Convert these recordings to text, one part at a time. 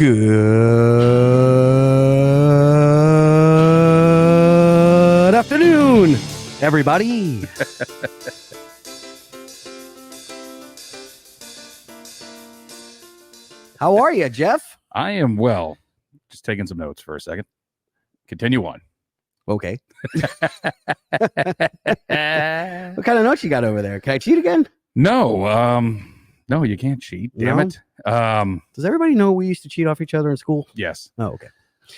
Good afternoon, everybody. How are you, Jeff? I am well. Just taking some notes for a second. Continue on. Okay. What kind of notes you got over there? Can I cheat again? No, no, you can't cheat. Damn No? it. Does everybody know we used to cheat off each other in school? Yes. Oh, okay.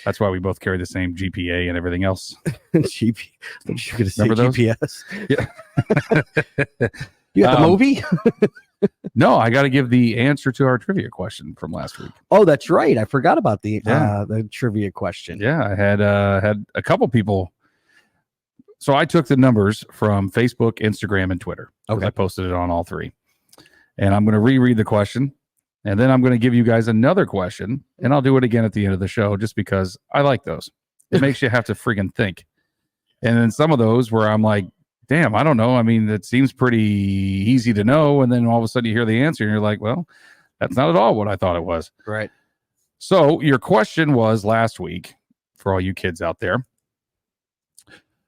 That's why we both carry the same GPA and everything else. GP. I thought you were going to say Remember those? GPS. Yeah. You got the movie? No, I got to give the answer to our trivia question from last week. Oh, that's right. I forgot about the Yeah. the trivia question. Yeah, I had a couple people. So I took the numbers from Facebook, Instagram, and Twitter. Okay. I posted it on all three. And I'm going to reread the question. And then I'm going to give you guys another question. And I'll do it again at the end of the show just because I like those. It makes you have to freaking think. And then some of those where I'm like, damn, I don't know. I mean, it seems pretty easy to know. And then all of a sudden you hear the answer and you're like, well, that's not at all what I thought it was. Right. So your question was last week, for all you kids out there,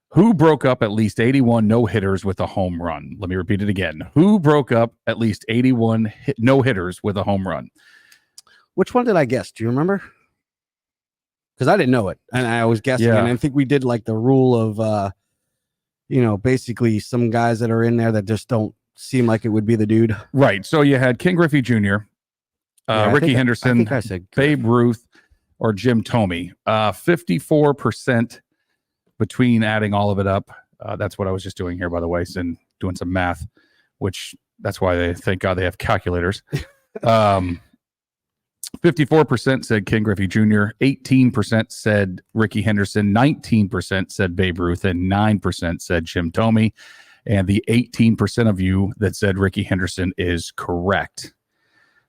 who broke up at least 81 no-hitters with a home run? Let me repeat it again. Who broke up at least 81 no-hitters with a home run? Which one did I guess? Do you remember? Because I didn't know it, and I was guessing. Yeah. And I think we did like the rule of, basically some guys that are in there that just don't seem like it would be the dude. Right. So you had King Griffey Jr., Yeah, I Ricky think Henderson, I think I said Babe Ruth, or Jim Thome. 54% between adding all of it up. That's what I was just doing here, by the way, and doing some math, which that's why they thank God they have calculators. 54% said King Griffey Jr., 18% said Ricky Henderson, 19% said Babe Ruth, and 9% said Jim Thome. And the 18% of you that said Ricky Henderson is correct.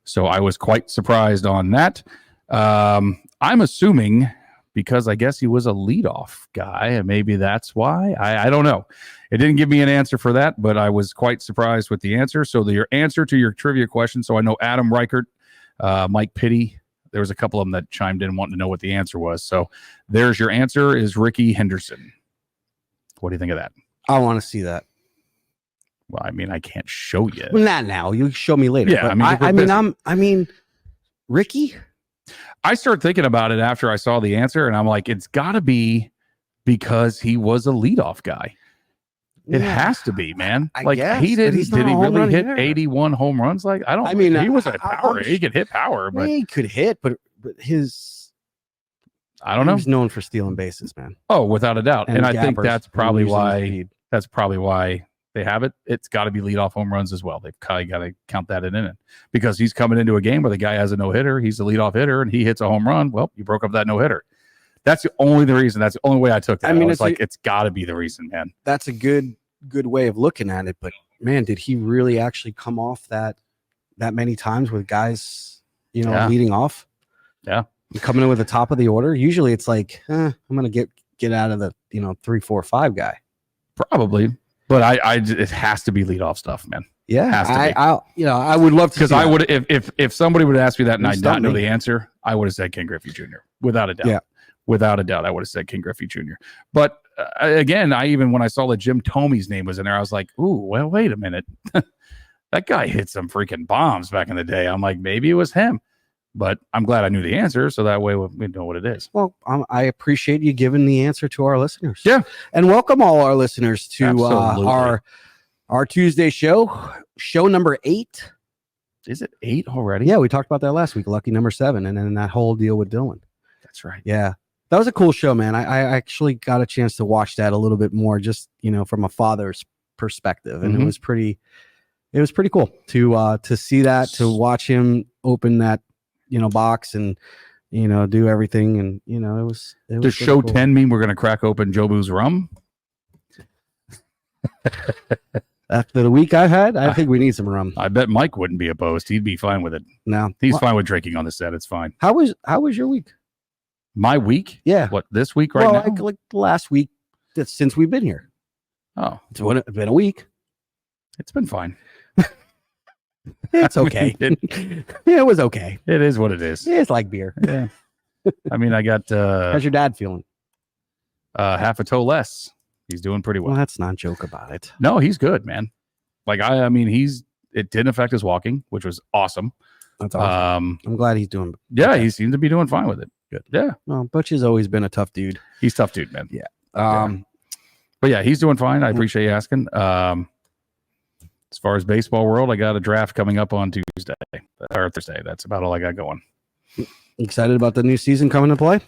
So I was quite surprised on that. I'm assuming because I guess he was a leadoff guy, and maybe that's why. I don't know. It didn't give me an answer for that, but I was quite surprised with the answer. So your answer to your trivia question, so I know Adam Reichert, Mike Pitty, there was a couple of them that chimed in wanting to know what the answer was. So there's your answer is Ricky Henderson. What do you think of that? I want to see that. Well, I mean, I can't show you. Well, not now. You show me later. Yeah, but I mean, Ricky. I started thinking about it after I saw the answer, and I'm like, it's got to be because he was a leadoff guy. It has to be, man. I like guess, he but didn't. he's not Did he a home really run hit hitter. 81 home runs? Like I don't. I mean, he was a I- power. He could hit power, but He could hit, but his. I don't know. He's known for stealing bases, man. Oh, without a doubt. And I think gappers that's and probably using his why. speed. That's probably why they have it. It's got to be leadoff home runs as well. They've kind of got to count that in it because he's coming into a game where the guy has a no hitter. He's the leadoff hitter, and he hits a home run. Well, you broke up that no hitter. That's the only reason. That's the only way I took that. I mean, was like, it's got to be the reason, man. That's a good way of looking at it. But man, did he really actually come off that many times with guys, Yeah. leading off? Yeah. And coming in with the top of the order. Usually it's like, I'm gonna get out of the 3, 4, 5 guy. Probably, but it has to be leadoff stuff, man. Yeah, Has to be. I would love to, Because I would, if somebody would ask me that and You I not stumped know me. the answer, I would have said King Griffey Jr. Without a doubt. Yeah. Without a doubt, I would have said King Griffey Jr. But again, even when I saw that Jim Thome's name was in there, I was like, ooh, well, wait a minute. That guy hit some freaking bombs back in the day. I'm like, maybe it was him. But I'm glad I knew the answer, so that way we know what it is. Well, I appreciate you giving the answer to our listeners. Yeah. And welcome all our listeners to Absolutely. our Tuesday show number 8. Is it 8 already? Yeah, we talked about that last week, lucky number 7, and then that whole deal with Dylan. That's right. Yeah. That was a cool show, man. I actually got a chance to watch that a little bit more, just from a father's perspective, and Mhm. it was pretty cool to see that, to watch him open that box and do everything, and it was Does pretty show cool. 10 mean we're going to crack open Jobu's rum? After the week I had, I think we need some rum. I bet Mike wouldn't be opposed. He'd be fine with it. Now He's fine with drinking on the set. It's fine. How was your week? My week? Yeah. What, this week right now? like last week, that's since we've been here. Oh, It's been a week. it's been fine. It's okay. Yeah, it was okay. It is what it is. It's like beer. Yeah. I mean, I got How's your dad feeling? half a toe less. He's doing pretty well. Well, let's not joke about it. No, he's good, man. Like I mean, it didn't affect his walking, which was awesome. That's awesome. I'm glad he's doing. Yeah, okay. he seems to be doing fine with it. Good. Yeah. Well, Butch has always been a tough dude. He's a tough dude, man. Yeah. But yeah, he's doing fine. I appreciate you asking. As far as baseball world, I got a draft coming up on Tuesday or Thursday. That's about all I got going. Excited about the new season coming to play?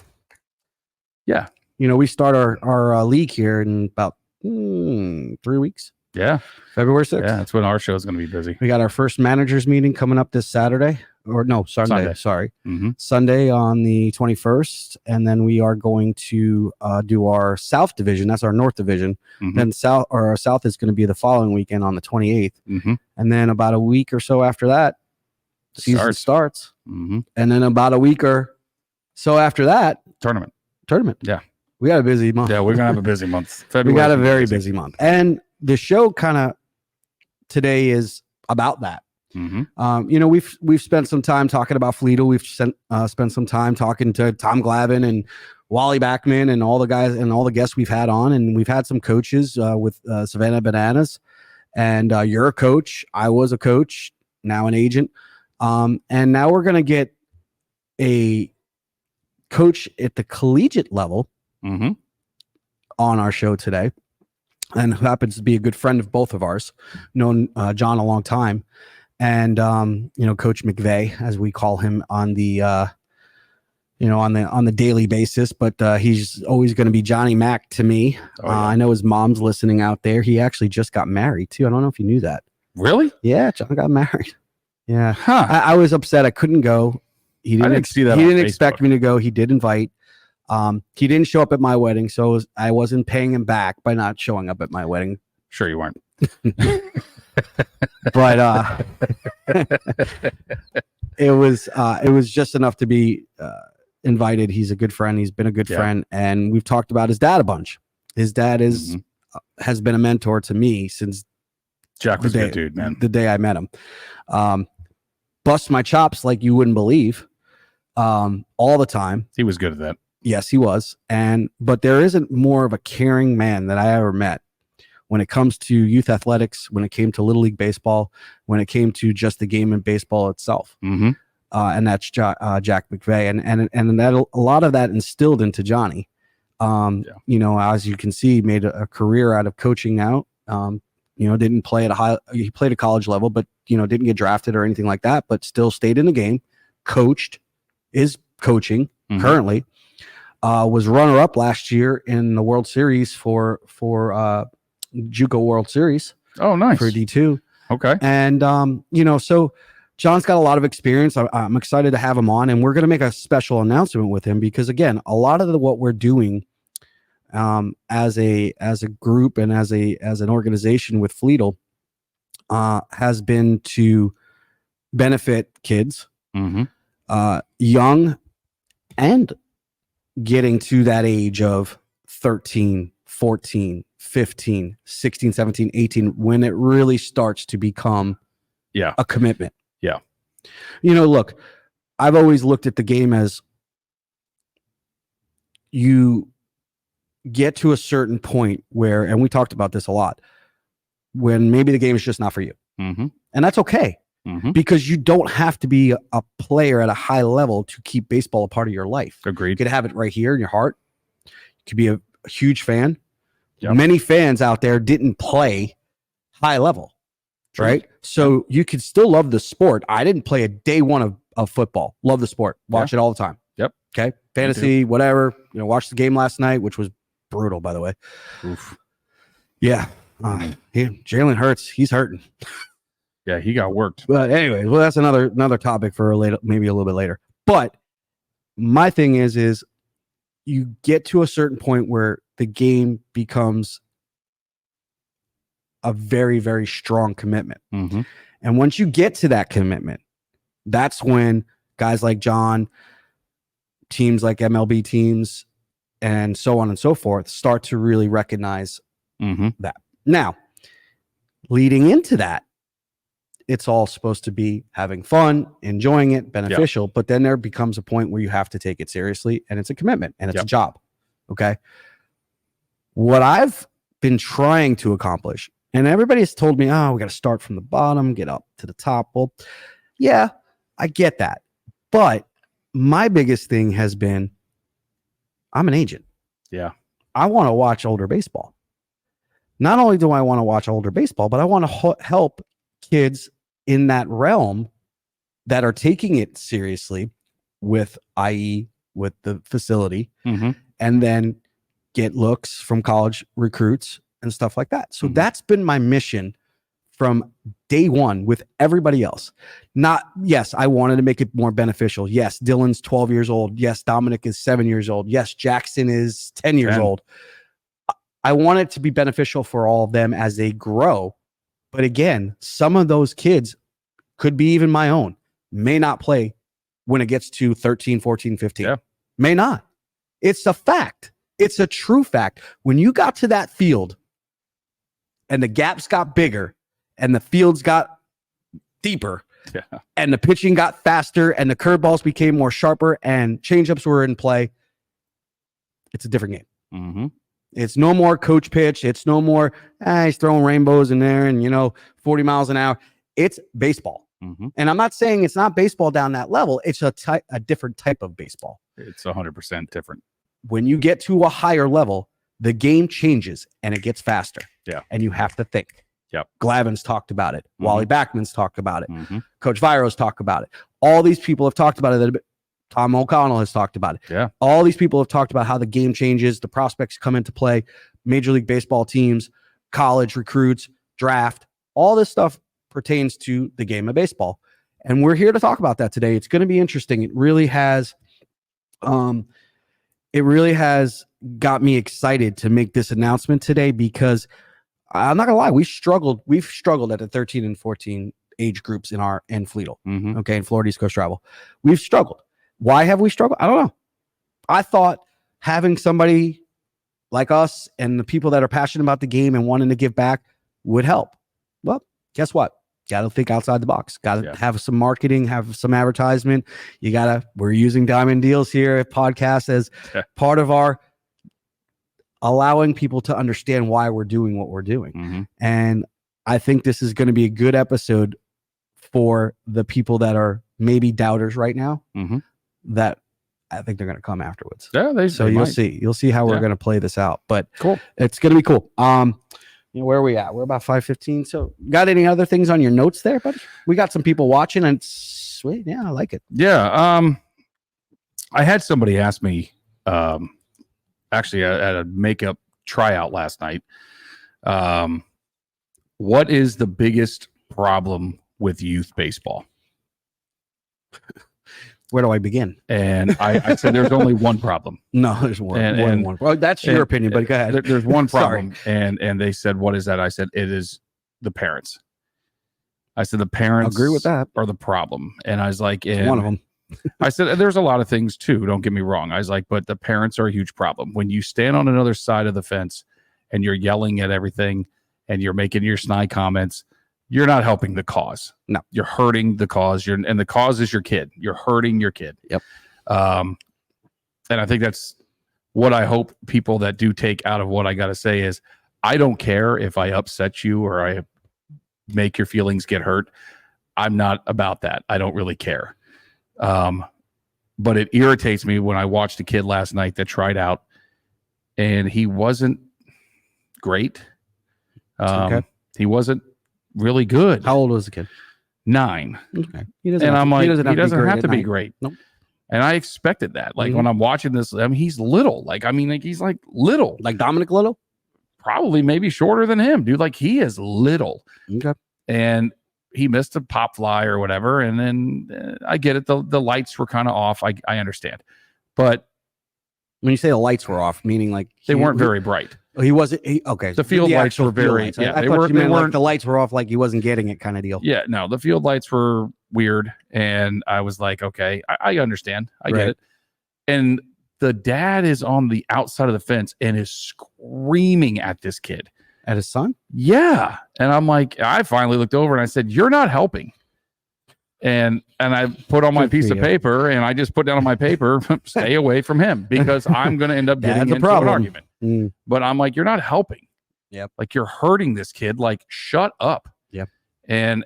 Yeah. You know, we start our league here in about 3 weeks. Yeah. February 6th. Yeah, that's when our show is going to be busy. We got our first managers meeting coming up this Saturday. Or no, Sunday. Sorry. Mm-hmm. Sunday on the 21st. And then we are going to do our South division. That's our North division. Mm-hmm. Then our South is going to be the following weekend on the 28th. Mm-hmm. And then about a week or so after that, the season starts. Mm-hmm. And then about a week or so after that, Tournament. Yeah. We got a busy month. Yeah, we're going to have a busy month. We got a very busy month. And the show kind of today is about that. Mm-hmm. You know, we've spent some time talking about Fleetle. We've spent some time talking to Tom Glavine and Wally Backman and all the guys and all the guests we've had on. And we've had some coaches with Savannah Bananas. And you're a coach. I was a coach, now an agent. And now we're going to get a coach at the collegiate level mm-hmm. on our show today. And who happens to be a good friend of both of ours, known John a long time. And you know, Coach McVoy, as we call him on the on the daily basis, but he's always going to be Johnny Mac to me. Oh, yeah. I know his mom's listening out there. He actually just got married too. I don't know if you knew that. Really? Yeah, John got married. Yeah, huh? I was upset I couldn't go. He didn't see that. He didn't expect me to go. He did invite. He didn't show up at my wedding, so I wasn't paying him back by not showing up at my wedding. Sure, you weren't. But it was just enough to be invited. He's a good friend. He's been a good friend, and we've talked about his dad a bunch. His dad has been a mentor to me since Jack was a good dude, man. The day I met him. Bust my chops like you wouldn't believe. All the time. He was good at that. Yes, he was. But there isn't more of a caring man that I ever met when it comes to youth athletics, when it came to Little League baseball, when it came to just the game of baseball itself. Mm-hmm. And that's Jack McVoy. And that a lot of that instilled into Johnny. You know, as you can see, made a career out of coaching now. You know, didn't play at he played at college level, but, you know, didn't get drafted or anything like that, but still stayed in the game, coached, is coaching currently, was runner up last year in the World Series for JUCO World Series. Oh, nice. For D2. Okay. And, you know, so John's got a lot of experience. I'm excited to have him on, and we're going to make a special announcement with him because, again, a lot of what we're doing as a group and as an organization with Fleetle has been to benefit kids, young and getting to that age of 13, 14, 15, 16, 17, 18, when it really starts to become a commitment. Yeah. You know, look, I've always looked at the game as you get to a certain point where, and we talked about this a lot, when maybe the game is just not for you. And that's okay. Because you don't have to be a player at a high level to keep baseball a part of your life. Agreed. You could have it right here in your heart. You could be a huge fan. Many fans out there didn't play high level, right? So you could still love the sport. I didn't play a day one of football. Love the sport. Watch it all the time. Yep. Okay. Fantasy, whatever. You know, watched the game last night, which was brutal, by the way. Oof. Yeah. Jalen Hurts, he's hurting. Yeah, he got worked. But anyway, well, that's another topic for maybe a little bit later. But my thing is you get to a certain point where the game becomes a very, very strong commitment. And once you get to that commitment, that's when guys like John, teams like MLB teams, and so on and so forth start to really recognize that. Now, leading into that it's all supposed to be having fun, enjoying it, beneficial. But then there becomes a point where you have to take it seriously, and it's a commitment, and it's a job. Okay. What I've been trying to accomplish, and everybody has told me, oh, we got to start from the bottom, get up to the top. Well, yeah, I get that. But my biggest thing has been, I'm an agent. Yeah. I want to watch older baseball. Not only do I want to watch older baseball, but I want to help kids in that realm that are taking it seriously with, i.e., with the facility, and then get looks from college recruits and stuff like that. So that's been my mission from day one with everybody else. Yes, I wanted to make it more beneficial. Yes, Dylan's 12 years old. Yes, Dominic is 7 years old. Yes, Jackson is 10 years old. I want it to be beneficial for all of them as they grow. But again, some of those kids could be even my own, may not play when it gets to 13, 14, 15. Yeah. May not. It's a fact. It's a true fact. When you got to that field and the gaps got bigger and the fields got deeper and the pitching got faster and the curveballs became more sharper and changeups were in play, it's a different game. It's no more coach pitch. It's no more, he's throwing rainbows in there and, 40 miles an hour. It's baseball. And I'm not saying it's not baseball down that level. It's a different type of baseball. It's 100% different. When you get to a higher level, the game changes and it gets faster. Yeah. And you have to think. Yep. Glavin's talked about it. Wally Backman's talked about it. Coach Viro's talked about it. All these people have talked about it. Tom O'Connell has talked about it. Yeah. All these people have talked about how the game changes, the prospects come into play, Major League Baseball teams, college recruits, draft. All this stuff pertains to the game of baseball. And we're here to talk about that today. It's going to be interesting. It really has got me excited to make this announcement today because I'm not gonna lie, we've struggled at the 13 and 14 age groups in Fleetle. Okay, in Florida East Coast Travel. We've struggled. Why have we struggled? I don't know. I thought having somebody like us and the people that are passionate about the game and wanting to give back would help. Well, guess what? Got to think outside the box. Got to have some marketing, have some advertisement. We're using Diamond Deals here at podcast as part of our allowing people to understand why we're doing what we're doing. And I think this is going to be a good episode for the people that are maybe doubters right now that I think they're going to come afterwards. Yeah, you'll see. You'll see how we're going to play this out. But cool. It's going to be cool. Where are we at? We're about 5:15. So got any other things on your notes there, buddy? We got some people watching and sweet. Yeah, I like it. Yeah. I had somebody ask me, actually at a makeup tryout last night, what is the biggest problem with youth baseball? Where do I begin? And I said, there's only one problem. No, there's one. Well, that's your opinion, but go ahead. There's one problem. and they said, what is that? I said, it is the parents. I said, the parents agree with that are the problem. And I was like, one of them. I said, there's a lot of things too. Don't get me wrong. I was like, but the parents are a huge problem. When you stand on another side of the fence and you're yelling at everything and you're making your snide comments, you're not helping the cause. No, you're hurting the cause. And the cause is your kid. You're hurting your kid. Yep. And I think that's what I hope people that do take out of what I got to say is, I don't care if I upset you or I make your feelings get hurt. I'm not about that. I don't really care. But it irritates me when I watched a kid last night that tried out and he wasn't great. Okay. He wasn't really good. How old was the kid? 9. Okay. He doesn't have to be great. Nope. And I expected that. Like when I'm watching this, he's little. He's like little. Like Dominic Little? Probably maybe shorter than him, dude. Like he is little. Okay. And he missed a pop fly or whatever. And then I get it. The lights were kind of off. I understand. But when you say the lights were off, meaning like they weren't very bright. He wasn't. Okay. The field lights were very. Lights. I thought you meant like the lights were off, like he wasn't getting it, kind of deal. Yeah, no, the field lights were weird, and I was like, okay, I understand, I get it. And the dad is on the outside of the fence and is screaming at this kid, At his son? Yeah. And I'm like, I finally looked over and I said, you're not helping. And I put on my Good for piece of you. paper, and I just put down on my paper, stay away from him, because I'm going to end up getting That's a into an problem. argument. Mm. But I'm like, you're not helping. Yep. Like, you're hurting this kid. Like, shut up. Yep. And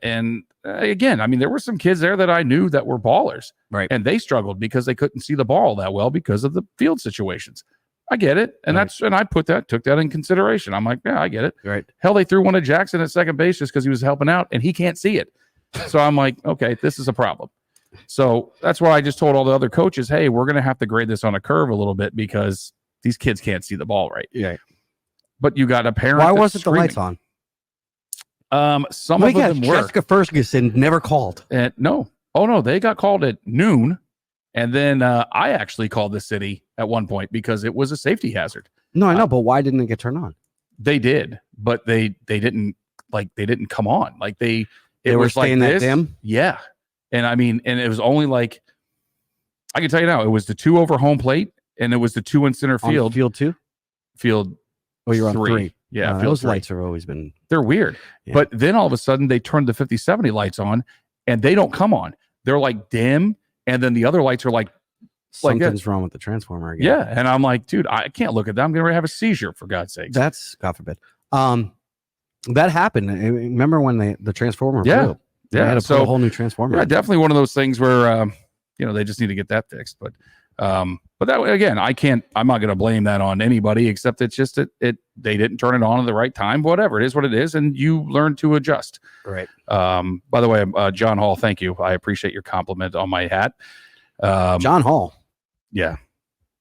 again, I mean, there were some kids there that I knew that were ballers. Right. And they struggled because they couldn't see the ball that well because of the field situations. I get it. And Right. and I took that in consideration. I'm like, yeah, I get it. Right. Hell, they threw one at Jackson at second base just because he was helping out and he can't see it. So I'm like, okay, this is a problem. So that's why I just told all the other coaches, hey, we're going to have to grade this on a curve a little bit because these kids can't see the ball right. Yeah. But you got a parent. Why that's wasn't the lights screaming. on? Some of them were. Jessica Ferguson never called. No. Oh, no. They got called at noon. And then I actually called the city at one point because it was a safety hazard. No, I know, but why didn't it get turned on? They did, but they didn't come on. Like it They were was like staying that this. dim? Yeah. And I mean, and it was only like, I can tell you now, it was the 2 over home plate and it was the 2 in center field. On field 2? Field. Oh, you're on 3. Yeah. Those 3. lights have always been. They're weird. Yeah. But then all of a sudden they turned the 50/70 lights on and they don't come on. They're like dim. And then the other lights are like Something's wrong with the transformer again. Yeah. And I'm like, dude, I can't look at that. I'm going to have a seizure, for God's sake. That's, God forbid. That happened. Remember when the transformer Yeah. blew? They had to put a whole new transformer. Yeah, definitely one of those things where they just need to get that fixed. But that again, I'm not going to blame that on anybody, except it's just they didn't turn it on at the right time. Whatever, it is what it is, and you learn to adjust. Right. By the way, John Hall, thank you. I appreciate your compliment on my hat. John Hall. Yeah,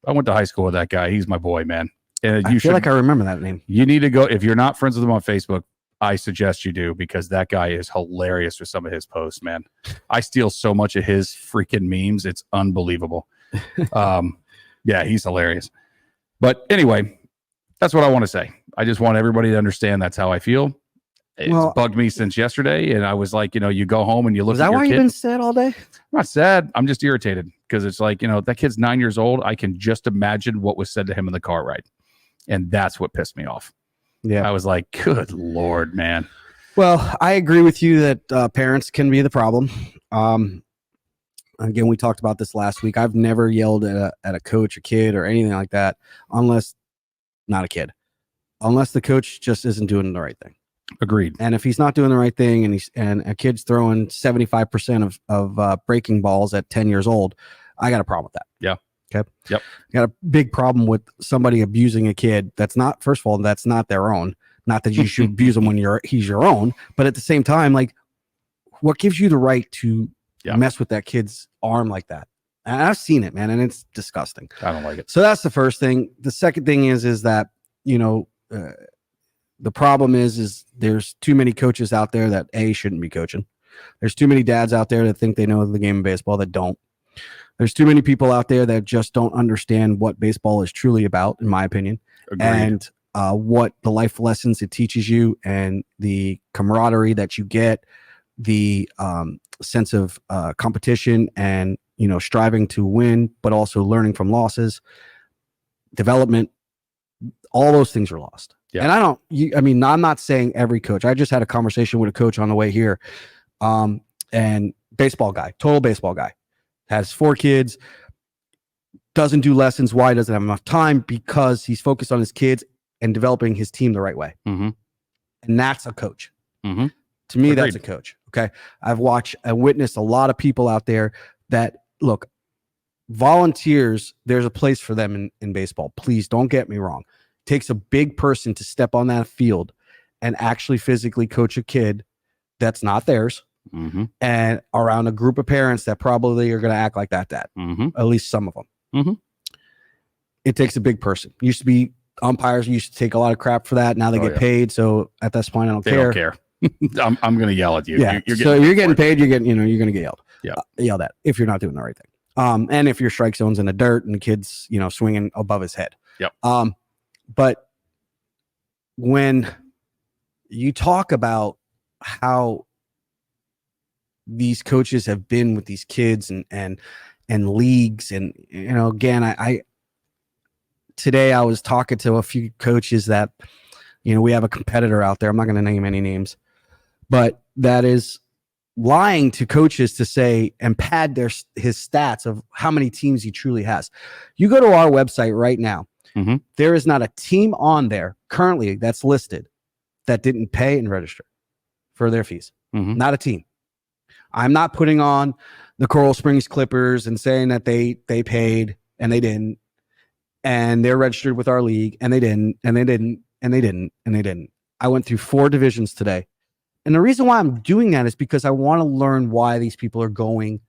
I went to high school with that guy. He's my boy, man. And I feel like I remember that name. You need to go if you're not friends with him on Facebook. I suggest you do, because that guy is hilarious with some of his posts, man. I steal so much of his freaking memes. It's unbelievable. Yeah, he's hilarious. But anyway, that's what I want to say. I just want everybody to understand that's how I feel. It's bugged me since yesterday. And I was like, you go home and you look at your kid. Is that why you've been sad all day? I'm not sad. I'm just irritated because it's like, that kid's 9 years old. I can just imagine what was said to him in the car ride. And that's what pissed me off. Yeah, I was like, good Lord, man. Well, I agree with you that parents can be the problem. Again, we talked about this last week. I've never yelled at a coach, a kid, or anything like that, unless the coach just isn't doing the right thing. Agreed. And if he's not doing the right thing, and a kid's throwing 75% of breaking balls at 10 years old, I got a problem with that. Yeah. Okay. Yep. Got a big problem with somebody abusing a kid. That's not, first of all, that's not their own. Not that you should abuse him when he's your own, but at the same time, like, what gives you the right to mess with that kid's arm like that? And I've seen it, man, and it's disgusting. I don't like it. So that's the first thing. The second thing is that, the problem is there's too many coaches out there that shouldn't be coaching. There's too many dads out there that think they know the game of baseball that don't. There's too many people out there that just don't understand what baseball is truly about, in my opinion. Agreed. And what the life lessons it teaches you, and the camaraderie that you get, the sense of competition, and striving to win, but also learning from losses, development. All those things are lost. Yeah. And I'm not saying every coach. I just had a conversation with a coach on the way here, and total baseball guy. Has 4 kids, doesn't do lessons. Why? Doesn't have enough time, because he's focused on his kids and developing his team the right way. Mm-hmm. And that's a coach. Mm-hmm. To me, that's a coach. Okay. I've witnessed a lot of people out there that, look, volunteers, there's a place for them in baseball. Please don't get me wrong. It takes a big person to step on that field and actually physically coach a kid that's not theirs. Mm-hmm. And around a group of parents that probably are going to act like that dad. Mm-hmm. At least some of them. Mm-hmm. It takes a big person. Used to be umpires used to take a lot of crap for that. Now they get paid. So at this point, I don't care. They don't care. I'm going to yell at you. Yeah. You're getting paid. You're going to get yelled. Yeah. Yelled at if you're not doing the right thing. And if your strike zone's in the dirt and the kid's, swinging above his head. Yep. But when you talk about how these coaches have been with these kids and leagues, and again, today I was talking to a few coaches that we have a competitor out there. I'm not going to name any names, but that is lying to coaches to say and pad his stats of how many teams he truly has. You go to our website right now. Mm-hmm. There is not a team on there currently that's listed that didn't pay and register for their fees. Mm-hmm. Not a team. I'm not putting on the Coral Springs Clippers and saying that they paid and they didn't, and they're registered with our league and they didn't, and they didn't, and they didn't, and they didn't. I went through 4 divisions today. And the reason why I'm doing that is because I want to learn why these people are going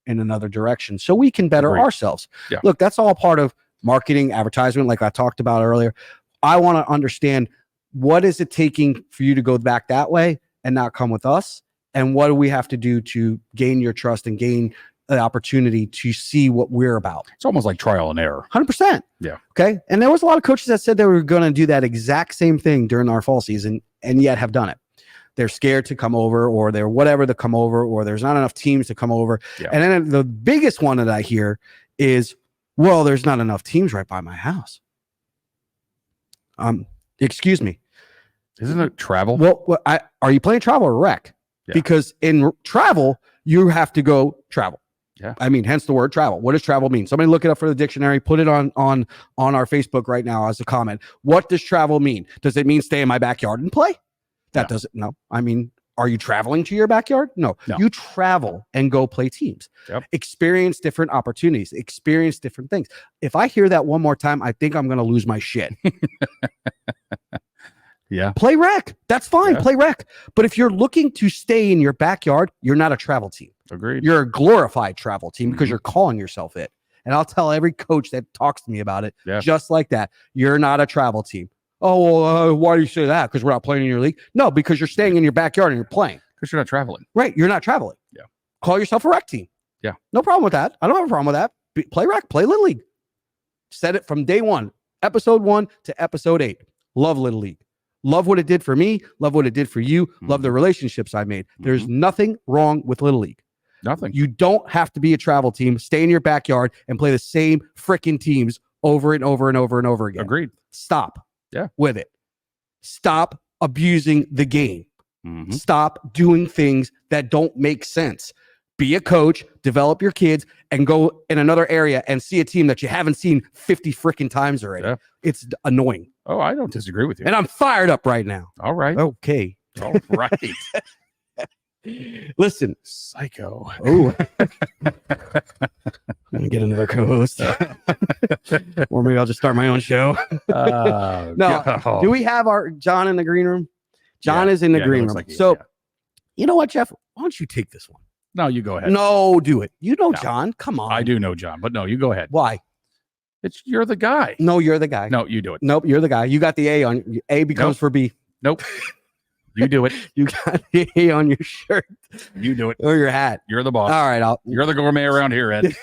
in another direction so we can better ourselves. Yeah. Look, that's all part of marketing, advertisement, like I talked about earlier. I want to understand, what is it taking for you to go back that way and not come with us? And what do we have to do to gain your trust and gain the opportunity to see what we're about? It's almost like trial and error. 100%. Yeah. Okay. And there was a lot of coaches that said they were going to do that exact same thing during our fall season and yet have done it. They're scared to come over, or they're whatever to come over, or there's not enough teams to come over. Yeah. And then the biggest one that I hear is, well, there's not enough teams right by my house. Excuse me. Isn't it travel? Well, are you playing travel or rec? Yeah. Because in travel, you have to go travel. Yeah. I mean, hence the word travel. What does travel mean? Somebody look it up for the dictionary, put it on our Facebook right now as a comment. What does travel mean? Does it mean stay in my backyard and play? That doesn't, no. I mean, are you traveling to your backyard? No. You travel and go play teams. Yep. Experience different opportunities, experience different things. If I hear that one more time, I think I'm going to lose my shit. Yeah. Play rec. That's fine. Yeah. Play rec. But if you're looking to stay in your backyard, you're not a travel team. Agreed. You're a glorified travel team because you're calling yourself it. And I'll tell every coach that talks to me about it, just like that. You're not a travel team. Oh, well, why do you say that? Because we're not playing in your league? No, because you're staying in your backyard and you're playing. Because you're not traveling. Right. You're not traveling. Yeah. Call yourself a rec team. Yeah. No problem with that. I don't have a problem with that. Play rec. Play Little League. Said it from day 1, episode 1 to episode 8. Love Little League. Love what it did for me. Love what it did for you. Love the relationships I made. There's nothing wrong with Little League. Nothing. You don't have to be a travel team. Stay in your backyard and play the same freaking teams over and over and over and over again. Agreed. Stop. Yeah. With it. Stop abusing the game. Mm-hmm. Stop doing things that don't make sense. Be a coach, develop your kids, and go in another area and see a team that you haven't seen 50 freaking times already. Yeah. It's annoying. Oh, I don't disagree with you. And I'm fired up right now. All right. Okay. All right. Listen. Psycho. Oh. I'm going to get another co-host. Or maybe I'll just start my own show. No. Do we have our John in the green room? John is in the green room. You know what, Jeff? Why don't you take this one? No, you go ahead. No, do it. You know John. Come on. I do know John, but no, you go ahead. Why? You're the guy. No, you're the guy. No, you do it. Nope, you're the guy. You got the A on A becomes for B. Nope. You do it. You got the A on your shirt. You do it. Or your hat. You're the boss. All right. You're the gourmet around here, Ed.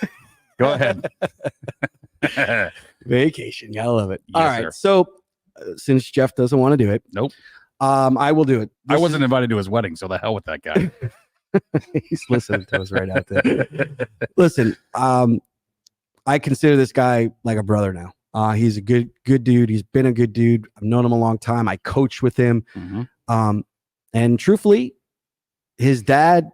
Go ahead. Vacation. I love it. Yes, all right. Sir. So since Jeff doesn't want to do it. Nope. I will do it. I wasn't invited to his wedding, so the hell with that guy. He's listening to us right out there. Listen, I consider this guy like a brother now. He's a good dude. He's been a good dude. I've known him a long time. I coached with him. Mm-hmm. And truthfully, his dad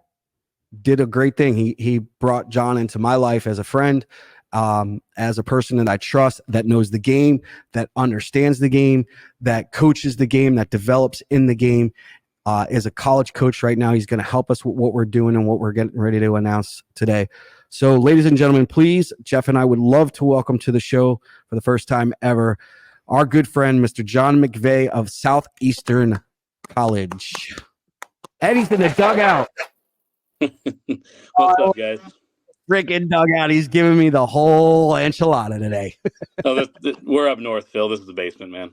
did a great thing. He brought John into my life as a friend, as a person that I trust, that knows the game, that understands the game, that coaches the game, that develops in the game. Is a college coach right now. He's going to help us with what we're doing and what we're getting ready to announce today. So, ladies and gentlemen, please, Jeff and I would love to welcome to the show for the first time ever our good friend, Mr. John McVoy of Southeastern College. Eddie's in the dugout. What's up, guys? Freaking dugout. He's giving me the whole enchilada today. We're up north, Phil. This is the basement, man.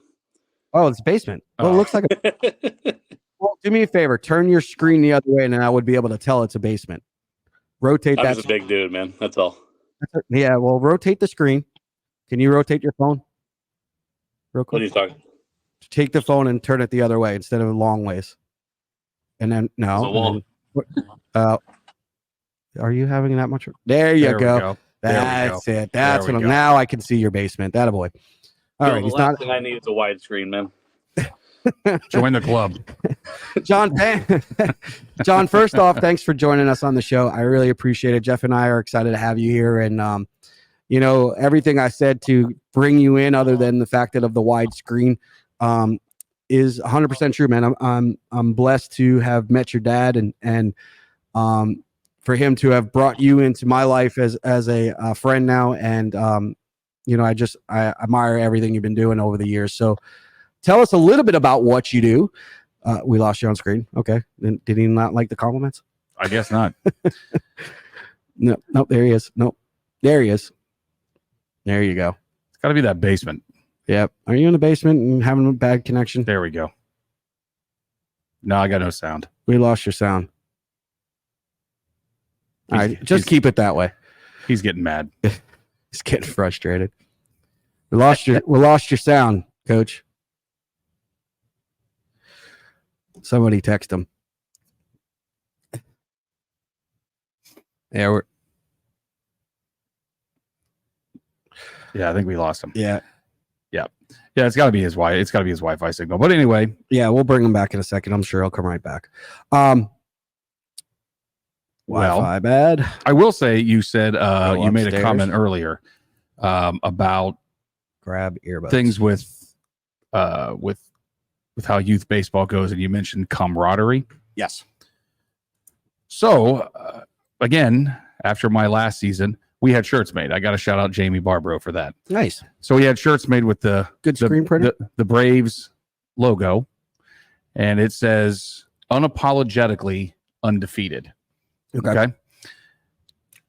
Oh, it's the basement. Well, it looks like a... Well, do me a favor. Turn your screen the other way, and then I would be able to tell it's a basement. Rotate that. I'm just a big dude, man. That's all. Yeah, well, rotate the screen. Can you rotate your phone? Real quick. What are you talking? Take the phone and turn it the other way instead of long ways. And then no. Are you having that much? There you go. That's it. That's what now I can see your basement. That a boy. All right. The last thing I need is a widescreen, man. Join the club. John, John, first off, thanks for joining us on the show. I really appreciate it. Jeff and I are excited to have you here. And, everything I said to bring you in, other than the fact that of the wide screen, is 100% true, man. I'm blessed to have met your dad and for him to have brought you into my life as a friend now. And, I admire everything you've been doing over the years. So tell us a little bit about what you do. We lost you on screen. Okay. Did he not like the compliments? I guess not. No, there he is. No, there he is. There you go. It's got to be that basement. Yep. Are you in the basement and having a bad connection? There we go. No, I got no sound. We lost your sound. All right, just keep it that way. He's getting mad. He's getting frustrated. We lost your sound, Coach. Somebody text him. Yeah, I think we lost him. Yeah. It's got to be his Wi. It's got to be his Wi-Fi signal. But anyway, yeah, we'll bring him back in a second. I'm sure he'll come right back. Wi-Fi bad. I will say you said you made a upstairs. comment earlier about Grab earbuds. things with how youth baseball goes, and you mentioned camaraderie. Yes. So again, after my last season, we had shirts made. I got to shout out Jamie Barbaro for that. Nice. So we had shirts made with the Good screen printer. the Braves logo, and it says unapologetically undefeated. Okay.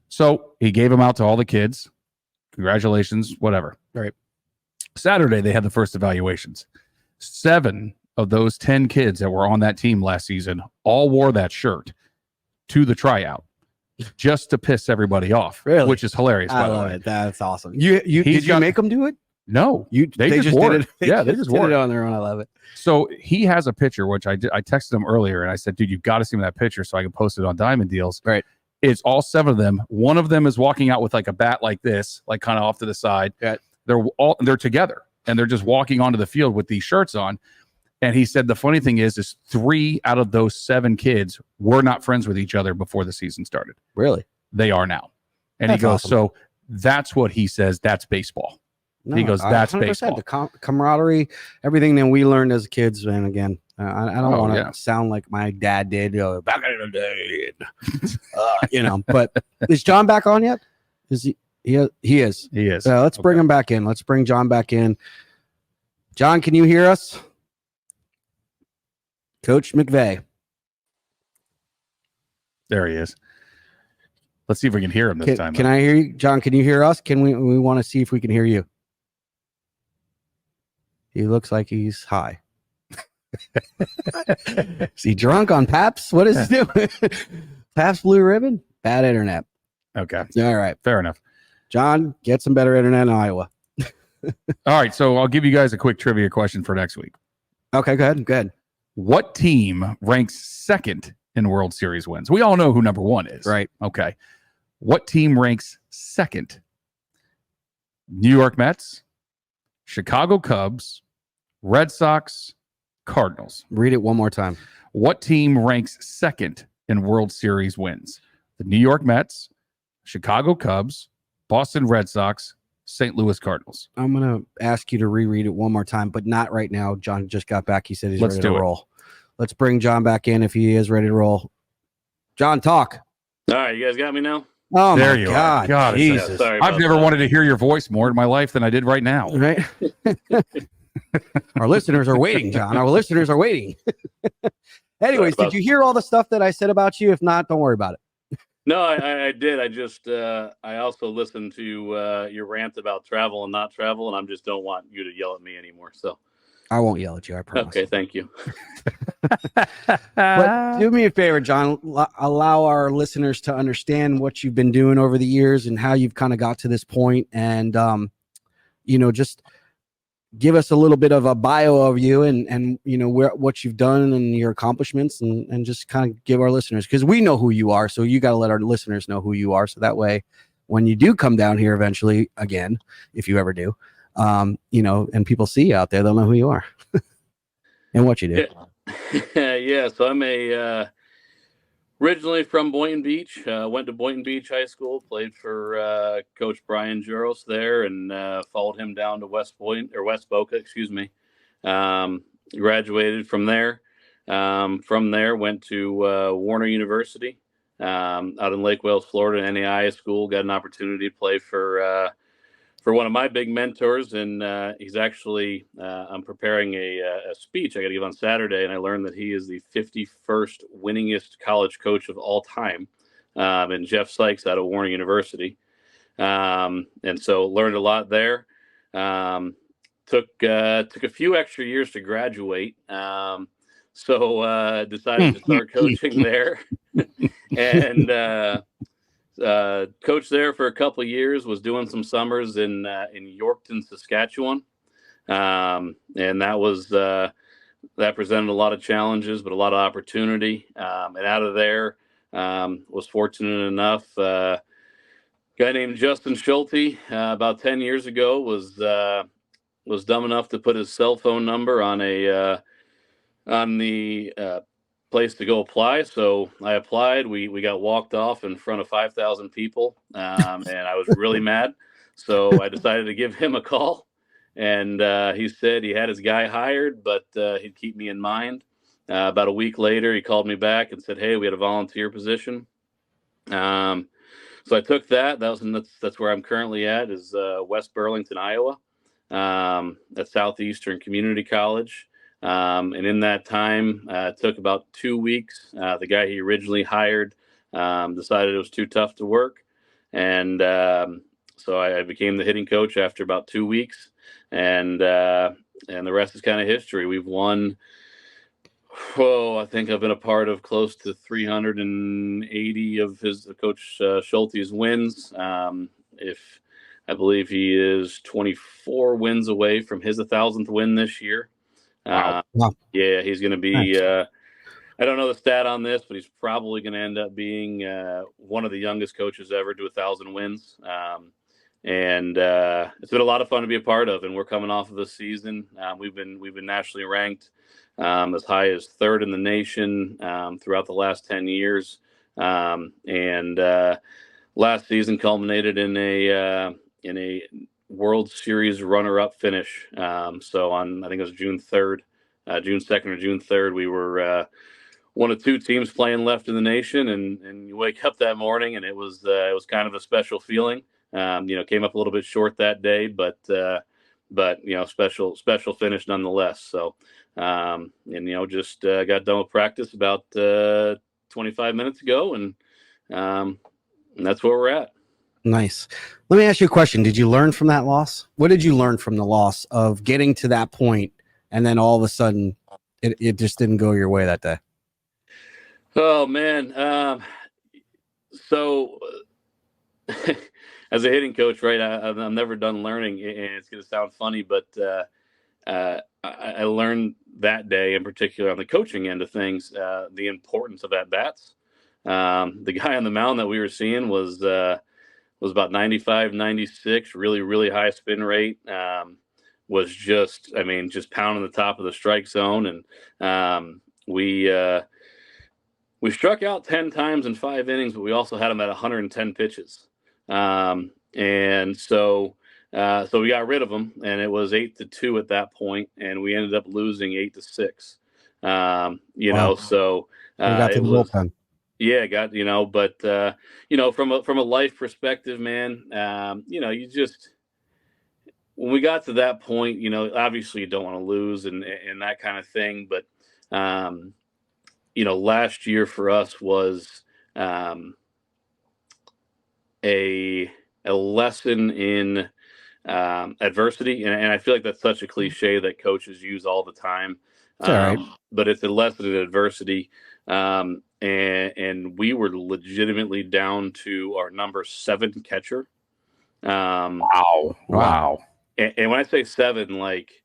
So he gave them out to all the kids. Congratulations, whatever. Right. Saturday, they had the first evaluations. 7 of those 10 kids that were on that team last season all wore that shirt to the tryout just to piss everybody off. Really? Which is hilarious, I by the love way. it. That's awesome. Did you make them do it? No. They just wore it. They just wore did it it on their own. I love it. So he has a picture, which I texted him earlier, and I said, dude, you've got to see that picture so I can post it on Diamond Deals. Right. It's all 7 of them. One of them is walking out with like a bat like this, like kind of off to the side. Yeah. They're together, and they're just walking onto the field with these shirts on. And he said the funny thing is 3 out of those 7 kids were not friends with each other before the season started. Really? They are now. And That's he goes, awesome. so that's what he says. That's baseball. No, He goes, that's 100%. baseball. The camaraderie, everything that we learned as kids. And again, I don't want to sound like my dad did back in the day. But is John back on yet? Is he? He is. He is. Let's bring him back in. Let's bring John back in. John, can you hear us? Coach McVoy. There he is. Let's see if we can hear him this time. Can I hear you? John, can you hear us? We want to see if we can hear you. He looks like he's high. Is he drunk on Paps? What is he doing? Paps Blue Ribbon? Bad internet. Okay. All right. Fair enough. John, get some better internet in Iowa. All right. So I'll give you guys a quick trivia question for next week. Okay, go ahead. What team ranks second in World Series wins? We all know who number 1 is. Right. Okay. What team ranks second? New York Mets, Chicago Cubs, Red Sox, Cardinals. Read it one more time. What team ranks second in World Series wins? The New York Mets, Chicago Cubs, Boston Red Sox, St. Louis Cardinals. I'm going to ask you to reread it one more time, but not right now. John just got back. He said he's Let's ready to do it. roll. Let's bring John back in if he is ready to roll. John, talk. All right, you guys got me now? Oh, There my you are. God. God, it's- Jesus. Sorry I've about never that. wanted to hear your voice more in my life than I did right now. Right? Our listeners are waiting, John. Our listeners are waiting. Anyways, did you hear all the stuff that I said about you? If not, don't worry about it. No, I did. I just I also listened to your rant about travel and not travel, and I just don't want you to yell at me anymore. So I won't yell at you. I promise. okay, thank you. But do me a favor, John. Allow our listeners to understand what you've been doing over the years and how you've kind of got to this point, and just give us a little bit of a bio of you and what you've done and your accomplishments, and just kind of give our listeners, because we know who you are, so you got to let our listeners know who you are, so that way when you do come down here eventually again, if you ever do, and people see you out there, they'll know who you are. and what you do. Yeah. So I'm originally from Boynton Beach. Went to Boynton Beach High School. Played for Coach Brian Juros there, and followed him down to West Boca. Excuse me. Graduated from there. From there, went to Warner University out in Lake Wales, Florida, NAIA school. Got an opportunity to play for one of my big mentors, and he's actually I'm preparing a speech I got to give on Saturday, and I learned that he is the 51st winningest college coach of all time, and Jeff Sykes out of Warner University, and so learned a lot there. Took a few extra years to graduate, so decided to start coaching there, and coached there for a couple of years. Was doing some summers in Yorkton, Saskatchewan, and that was that presented a lot of challenges, but a lot of opportunity. And out of there, was fortunate enough. A guy named Justin Schulte about 10 years ago was dumb enough to put his cell phone number on the place to go apply. So I applied. We got walked off in front of 5,000 people, and I was really mad. So I decided to give him a call, and he said he had his guy hired, but he'd keep me in mind. About a week later, he called me back and said, "Hey, we had a volunteer position." So I took that. That's where I'm currently at, is West Burlington, Iowa, at Southeastern Community College. And in that time, it took about 2 weeks. The guy he originally hired decided it was too tough to work. And so I became the hitting coach after about 2 weeks. And the rest is kind of history. We've won, I think I've been a part of close to 380 of Coach Schulte's wins. If I believe he is 24 wins away from his 1,000th win this year. Wow. Yeah, he's going to be, Nice. I don't know the stat on this, but he's probably going to end up being one of the youngest coaches ever to 1,000 wins. And it's been a lot of fun to be a part of, and we're coming off of a season. We've been nationally ranked as high as third in the nation throughout the last 10 years. And last season culminated in a World Series runner-up finish. So on, I think it was June 2nd or June 3rd, we were one of two teams playing left in the nation, and you wake up that morning and it was kind of a special feeling. Came up a little bit short that day, but special finish nonetheless. So, just got done with practice about 25 minutes ago, and that's where we're at. Nice. Let me ask you a question. Did you learn from that loss? What did you learn from the loss of getting to that point, and then all of a sudden it just didn't go your way that day? Oh, man. So as a hitting coach, right, I'm never done learning, and it's going to sound funny, but I learned that day in particular on the coaching end of things, the importance of at-bats. The guy on the mound that we were seeing was about 95, 96, really, really high spin rate. Was just pounding the top of the strike zone. And we struck out 10 times in 5 innings, but we also had him at 110 pitches. And so we got rid of him, and it was 8-2 at that point, and we ended up losing 8-6. Wow. So got to it the was. bullpen. Yeah, but from a life perspective, man, you just, when we got to that point, obviously you don't want to lose and that kind of thing. But, last year for us was a lesson in adversity. And I feel like that's such a cliche that coaches use all the time. It's all right. But it's a lesson in adversity. And we were legitimately down to our number 7 catcher. Wow. And when I say 7, like,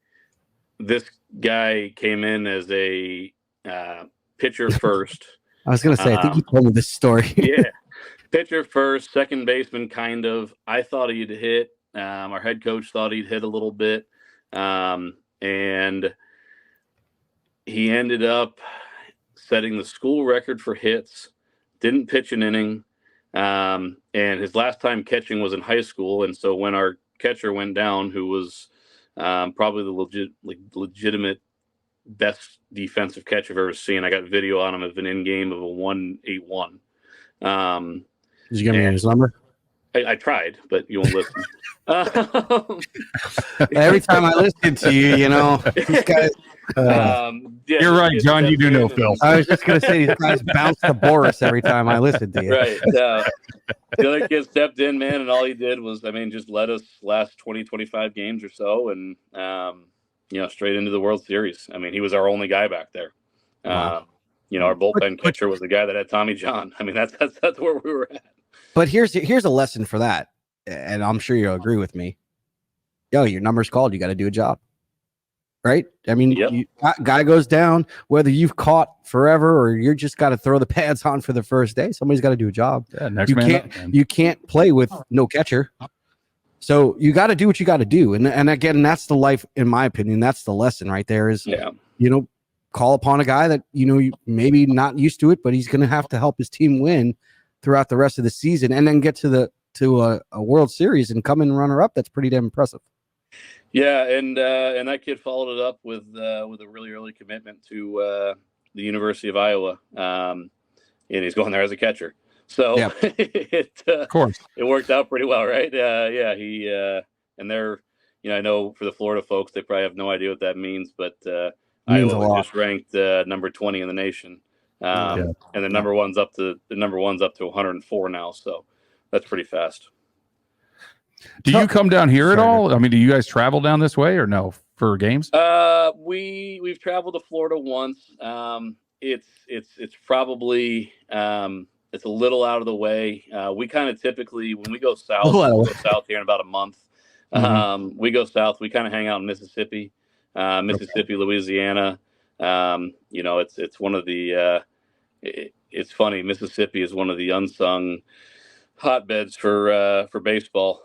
this guy came in as a pitcher first. I was going to say, I think you told me this story. Yeah. Pitcher first, second baseman, kind of. I thought he'd hit. Our head coach thought he'd hit a little bit. And he ended up setting the school record for hits, didn't pitch an inning. And his last time catching was in high school. And so when our catcher went down, who was probably the legitimate best defensive catch I've ever seen, I got video on him of an in-game of a 1.81. Did you give me his number? I tried, but you won't listen. Every time I listen to you, these guys. You're right, John. You do know Phil. I was just going to say these guys bounce the Boris every time I listen to you. Right. The other kid stepped in, man, and all he did was, just let us last 20, 25 games or so, and straight into the World Series. He was our only guy back there. Wow. Our bullpen catcher was the guy that had Tommy John. That's where we were at. But here's a lesson for that, and I'm sure you'll agree with me. Your number's called. You got to do a job, right? Yep. Guy goes down. Whether you've caught forever or you're just got to throw the pads on for the first day, somebody's got to do a job. Yeah, you can't play with no catcher, so you got to do what you got to do. And again, that's the life, in my opinion. That's the lesson right there. Is call upon a guy that you maybe not used to it, but he's going to have to help his team win throughout the rest of the season, and then get to a World Series and come in runner up. That's pretty damn impressive. Yeah, and that kid followed it up with a really early commitment to the University of Iowa, and he's going there as a catcher. So yeah. Of course, it worked out pretty well, right? He and they're I know for the Florida folks, they probably have no idea what that means, but Iowa just ranked number 20 in the nation. And the number one's up to 104 now, so that's pretty fast. Do you come down here at all? Do you guys travel down this way or no for games? We've traveled to Florida once. It's probably it's a little out of the way. We kind of typically, when we go south, here in about a month. We go south. We kind of hang out in Mississippi, Louisiana. It's one of the. It's funny. Mississippi is one of the unsung hotbeds for baseball.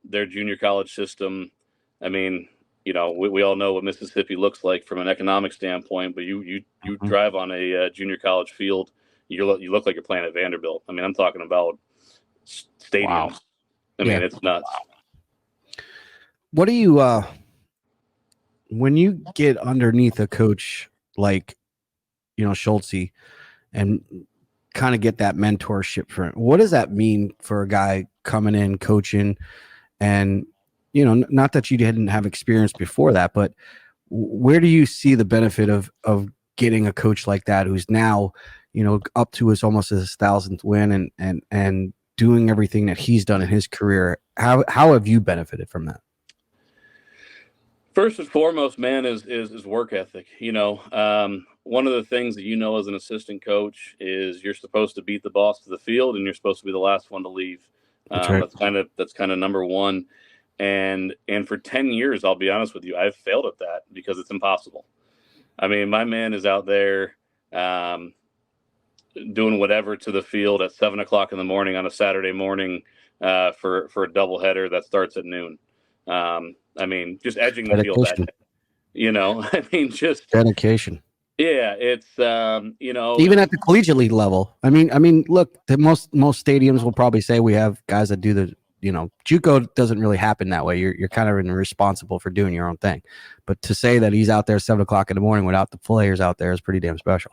Their junior college system. We all know what Mississippi looks like from an economic standpoint, but you drive on a junior college field, you look like you're playing at Vanderbilt. I'm talking about stadiums. Wow. It's nuts. What do you when you get underneath a coach like Schultze and kind of get that mentorship for him, what does that mean for a guy coming in coaching? And not that you didn't have experience before that, but where do you see the benefit of getting a coach like that who's now up to almost his 1,000th win and doing everything that he's done in his career? How have you benefited from that? First and foremost, man, is work ethic. One of the things that as an assistant coach is you're supposed to beat the boss to the field, and you're supposed to be the last one to leave. That's right. That's kind of number one. And for 10 years, I'll be honest with you, I've failed at that because it's impossible. My man is out there doing whatever to the field at 7:00 in the morning on a Saturday morning for a doubleheader that starts at noon. Just edging the field that day. Just dedication. Yeah, it's even at the collegiate league level. Look, most stadiums will probably say we have guys that do the JUCO doesn't really happen that way. You're kind of responsible for doing your own thing, but to say that he's out there 7:00 in the morning without the players out there is pretty damn special.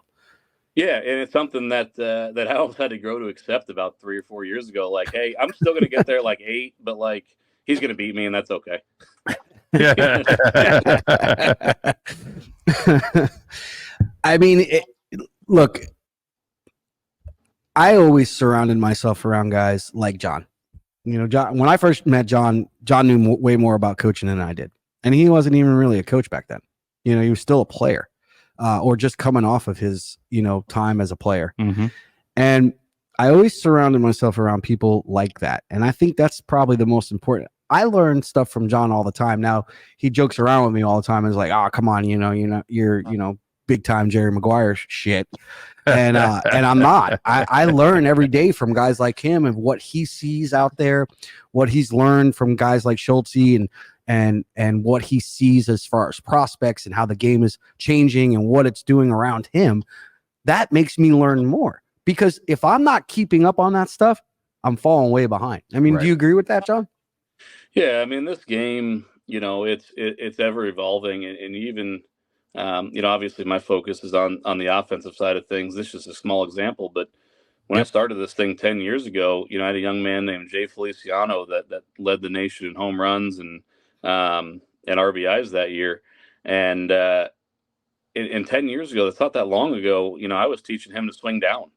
Yeah, and it's something that I almost had to grow to accept about 3 or 4 years ago. Like, hey, I'm still going to get there like 8, but like he's going to beat me, and that's okay. Look, I always surrounded myself around guys like John. John, when I first met John knew way more about coaching than I did. And he wasn't even really a coach back then. He was still a player or just coming off of his, time as a player. Mm-hmm. And I always surrounded myself around people like that. And I think that's probably the most important. I learn stuff from John all the time. Now, he jokes around with me all the time and is like, oh, come on, you're big time Jerry Maguire shit. And I'm not. I learn every day from guys like him and what he sees out there, what he's learned from guys like Schultze and what he sees as far as prospects and how the game is changing and what it's doing around him, that makes me learn more. Because if I'm not keeping up on that stuff, I'm falling way behind. I mean, do you agree with that, John? Yeah, I mean, this game, it's ever evolving, and even, obviously my focus is on the offensive side of things. This is a small example, but when I started this thing 10 years ago, I had a young man named Jay Feliciano that led the nation in home runs and RBIs that year. And 10 years ago, that's not that long ago, I was teaching him to swing down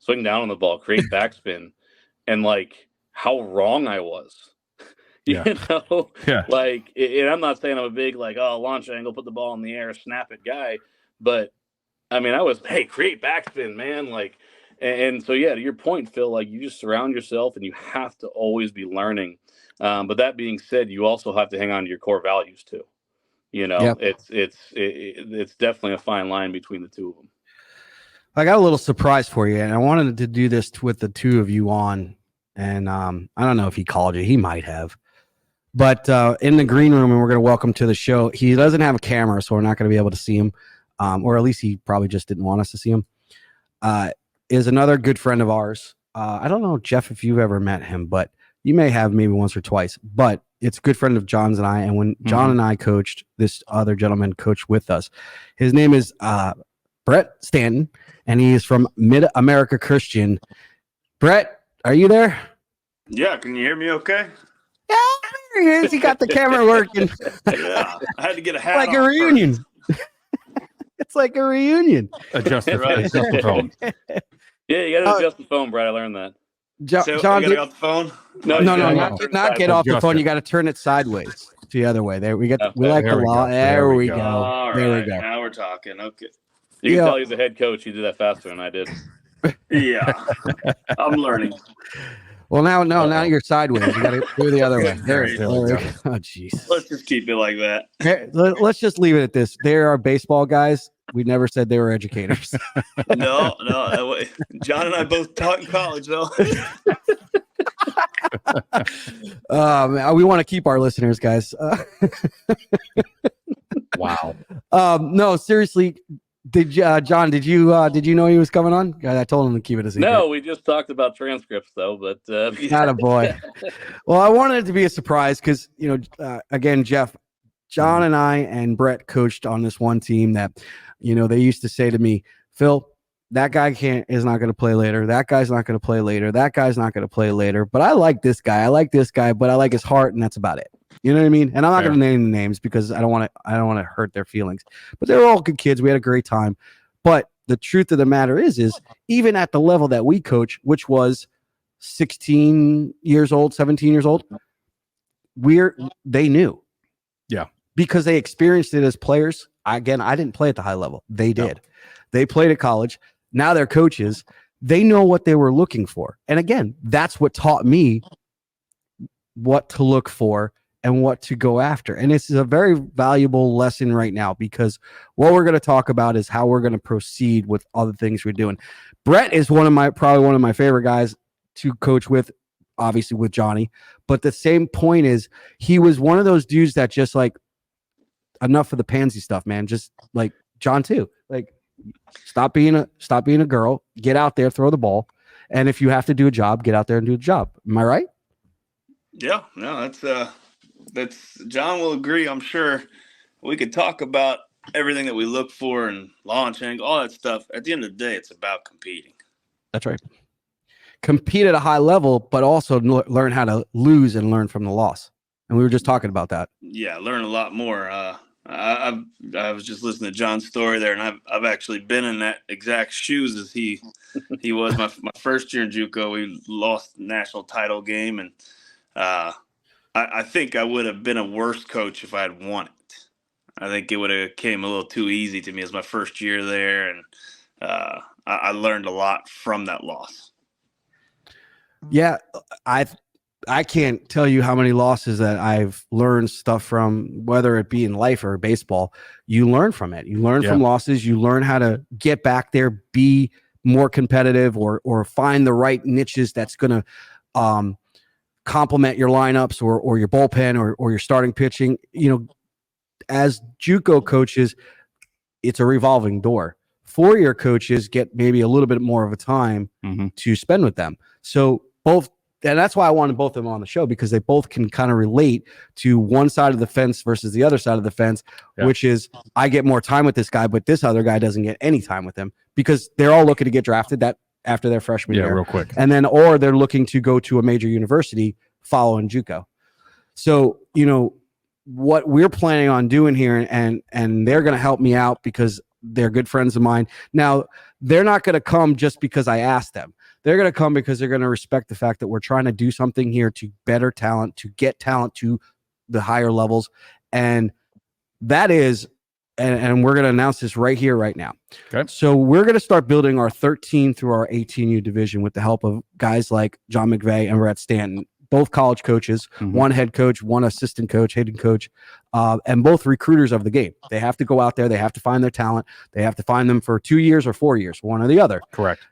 on the ball, create backspin, and like how wrong I was. Yeah. Like, and I'm not saying I'm a big launch angle, put the ball in the air, snap it guy, but I mean, I was, hey, create backspin, man. Like, and so, yeah, to your point, Phil, like, you just surround yourself and you have to always be learning. But that being said, you also have to hang on to your core values too. It's definitely a fine line between the two of them. I got a little surprise for you, and I wanted to do this with the two of you on. And I don't know if he called you. He might have. But in the green room, and we're going to welcome to the show. He doesn't have a camera, so we're not going to be able to see him. Or at least he probably just didn't want us to see him. Is another good friend of ours. I don't know, Jeff, if you've ever met him, but you may have maybe once or twice. But it's a good friend of John's and I. And when John and I coached, this other gentleman coached with us. His name is Brett Stanton, and he is from Mid-America Christian. Brett, are you there? Yeah, can you hear me okay? Yeah, there he is. He got the camera working. Yeah, I had to get a hat like on a reunion. It's like a reunion. Adjust the phone. Yeah, you got to adjust the phone, Brad. I learned that. John, so John, get off the phone? No, not get off the phone. You got to turn it sideways to the other way. There we got. We like the law. There we go. All there right, we go. Now we're talking. Okay. You can tell he's a head coach. He did that faster than I did. Yeah, I'm learning. Well, now you're sideways. You got to do the other way. There we go. Oh, jeez. Let's just keep it like that. Let's just leave it at this. They are baseball guys. We never said they were educators. No. John and I both taught in college, though. We want to keep our listeners, guys. Wow. No, seriously. John, did you know he was coming on? I told him to keep it a secret. No, we just talked about transcripts though, but not a boy. Well, I wanted it to be a surprise because again, Jeff, John and I and Brett coached on this one team that, they used to say to me, Phil, that guy is not going to play later. That guy's not going to play later. That guy's not going to play later. But I like this guy. I like this guy, but I like his heart, and that's about it. You know what I mean? And I'm not going to name the names because I don't want to hurt their feelings. But they were all good kids. We had a great time. But the truth of the matter is even at the level that we coach, which was 16 years old, 17 years old, they knew. Yeah. Because they experienced it as players. Again, I didn't play at the high level. They did. No. They played at college. Now they're coaches. They know what they were looking for. And again, that's what taught me what to look for and what to go after. And this is a very valuable lesson right now because what we're going to talk about is how we're going to proceed with all the things we're doing. Brett is probably one of my favorite guys to coach with, obviously with Johnny. But the same point is he was one of those dudes that just like, enough of the pansy stuff, man. Just like John too. Like stop being a girl, get out there, throw the ball. And if you have to do a job, get out there and do the job. Am I right? Yeah, no, that's John will agree. I'm sure we could talk about everything that we look for and launch angle, all that stuff. At the end of the day, it's about competing. That's right. Compete at a high level, but also learn how to lose and learn from the loss. And we were just talking about that. Yeah, learn a lot more. I was just listening to John's story there, and I've actually been in that exact shoes as he was. My first year in JUCO, we lost the national title game, and I think I would have been a worse coach if I had won it. I think it would have came a little too easy to me as my first year there, and I learned a lot from that loss. Yeah, I can't tell you how many losses that I've learned stuff from, whether it be in life or baseball. You learn from it. You learn from losses. You learn how to get back there, be more competitive, or find the right niches that's going to complement your lineups or your bullpen or your starting pitching. As JUCO coaches, it's a revolving door. 4-year coaches get maybe a little bit more of a time to spend with them. So both, and that's why I wanted both of them on the show, because they both can kind of relate to one side of the fence versus the other side of the fence, which is I get more time with this guy, but this other guy doesn't get any time with him because they're all looking to get drafted that after their freshman year. Real quick. And then, or they're looking to go to a major university following JUCO. So, what we're planning on doing here, and they're going to help me out because they're good friends of mine. Now, they're not going to come just because I asked them. They're going to come because they're going to respect the fact that we're trying to do something here to better talent, to get talent to the higher levels. And that is, and we're going to announce this right here, right now. Okay. So we're going to start building our 13 through our 18U division with the help of guys like John McVoy and Brett Stanton, both college coaches, one head coach, one assistant coach, hitting coach, and both recruiters of the game. They have to go out there. They have to find their talent. They have to find them for 2 years or 4 years, one or the other. Correct.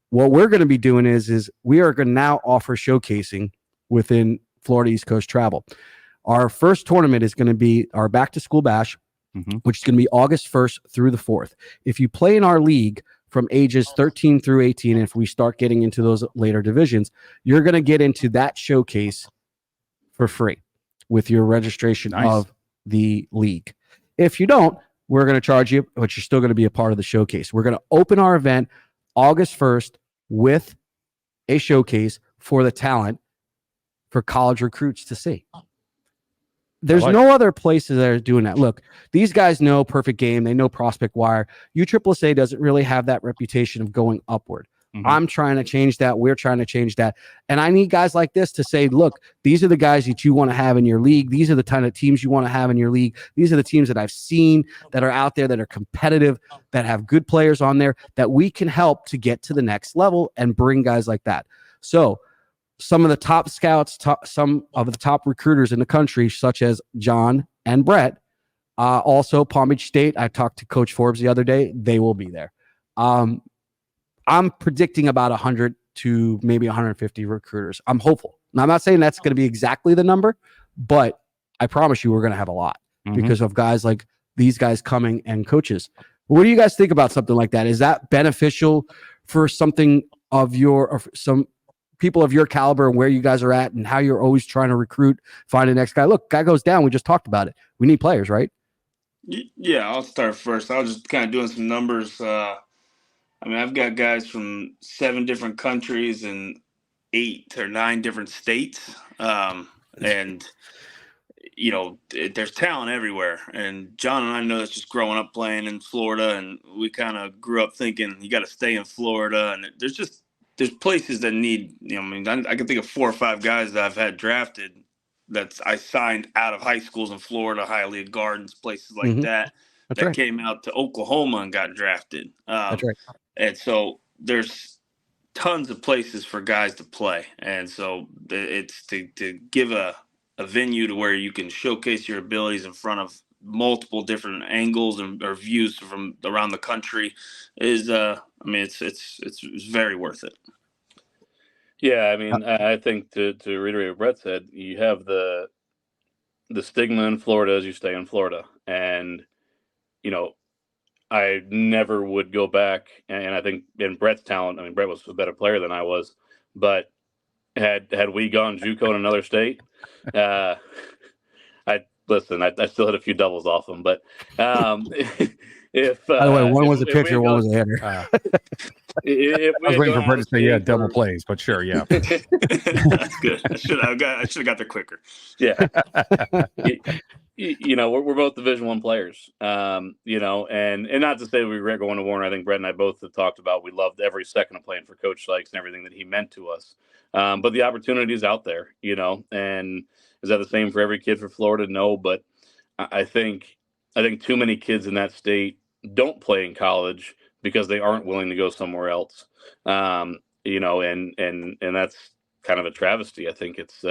What we're going to be doing is we are going to now offer showcasing within Florida East Coast Travel. Our first tournament is going to be our Back to School Bash, which is going to be August 1st through the 4th. If you play in our league from ages 13 through 18, and if we start getting into those later divisions, you're going to get into that showcase for free with your registration of the league. If you don't, we're going to charge you, but you're still going to be a part of the showcase. We're going to open our event August 1st with a showcase for the talent for college recruits to see. There's no other places that are doing that. Look, these guys know Perfect Game. They know Prospect Wire. USSSA doesn't really have that reputation of going upward. I'm trying to change that. We're trying to change that. And I need guys like this to say, look, these are the guys that you want to have in your league. These are the kind of teams you want to have in your league. These are the teams that I've seen that are out there that are competitive, that have good players on there, that we can help to get to the next level and bring guys like that. So some of the top scouts, some of the top recruiters in the country, such as John and Brett, also Palm Beach State. I talked to Coach Forbes the other day. They will be there. I'm predicting about 100 to maybe 150 recruiters. I'm hopeful. Now, I'm not saying that's going to be exactly the number, but I promise you we're going to have a lot because of guys like these guys coming and coaches. What do you guys think about something like that? Is that beneficial for something of your, or some people of your caliber and where you guys are at and how you're always trying to recruit, find the next guy? Look, guy goes down. We just talked about it. We need players, right? Yeah, I'll start first. I was just kind of doing some numbers. I've got guys from 7 different countries and 8 or 9 different states. And, there's talent everywhere. And John and I know that's just growing up playing in Florida. And we kind of grew up thinking you got to stay in Florida. And there's places that need, I can think of 4 or 5 guys that I've had drafted I signed out of high schools in Florida, Hialeah Gardens, places like that. That's right. Came out to Oklahoma and got drafted. That's right. And so there's tons of places for guys to play. And so it's to give a venue to where you can showcase your abilities in front of multiple different angles or views from around the country is, it's very worth it. Yeah, I think to reiterate what Brett said, you have the stigma in Florida as you stay in Florida. And, I never would go back. And I think in Brett's talent, Brett was a better player than I was. But had we gone JUCO in another state, I still had a few doubles off him. But if by the way, one was a pitcher, one was a hitter. I was waiting for Brett to say you had double plays, but sure, yeah. That's good. I should have got there quicker. Yeah. We're both Division I players, and not to say we regret going to Warner. I think Brett and I both have talked about we loved every second of playing for Coach Sykes and everything that he meant to us. But the opportunity is out there, and is that the same for every kid for Florida? No, but I think too many kids in that state don't play in college because they aren't willing to go somewhere else. And that's kind of a travesty. I think it's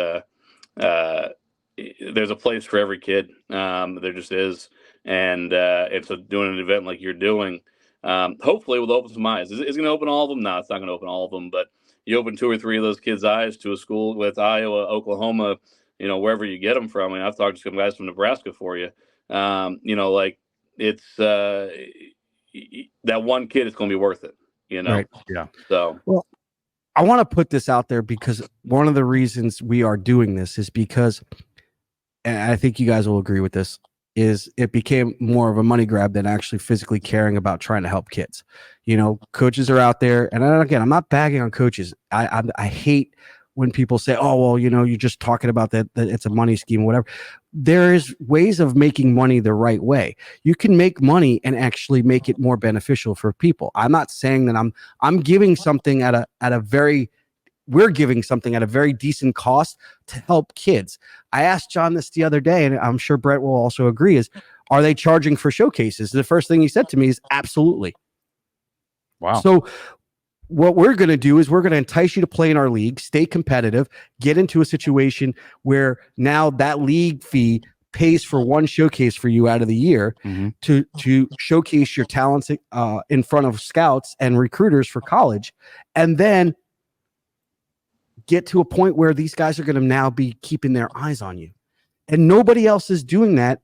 there's a place for every kid. There just is. And so doing an event like you're doing, hopefully will open some eyes. Is it going to open all of them? No, it's not going to open all of them, but you open 2 or 3 of those kids' eyes to a school with Iowa, Oklahoma, wherever you get them from. I mean, I've talked to some guys from Nebraska for you. Like it's that one kid is going to be worth it. Right. Yeah. So well, I want to put this out there because one of the reasons we are doing this is because, and I think you guys will agree with this, is it became more of a money grab than actually physically caring about trying to help kids. Coaches are out there, and again, I'm not bagging on coaches. I hate when people say, oh, well, you're just talking about that it's a money scheme or whatever. There is ways of making money the right way. You can make money and actually make it more beneficial for people. I'm not saying that I'm giving something we're giving something at a very decent cost to help kids. I asked John this the other day, and I'm sure Brett will also agree, is, are they charging for showcases? The first thing he said to me is absolutely. Wow. So what we're going to do is we're going to entice you to play in our league, stay competitive, get into a situation where now that league fee pays for one showcase for you out of the year to showcase your talents in front of scouts and recruiters for college. And then get to a point where these guys are going to now be keeping their eyes on you. And nobody else is doing that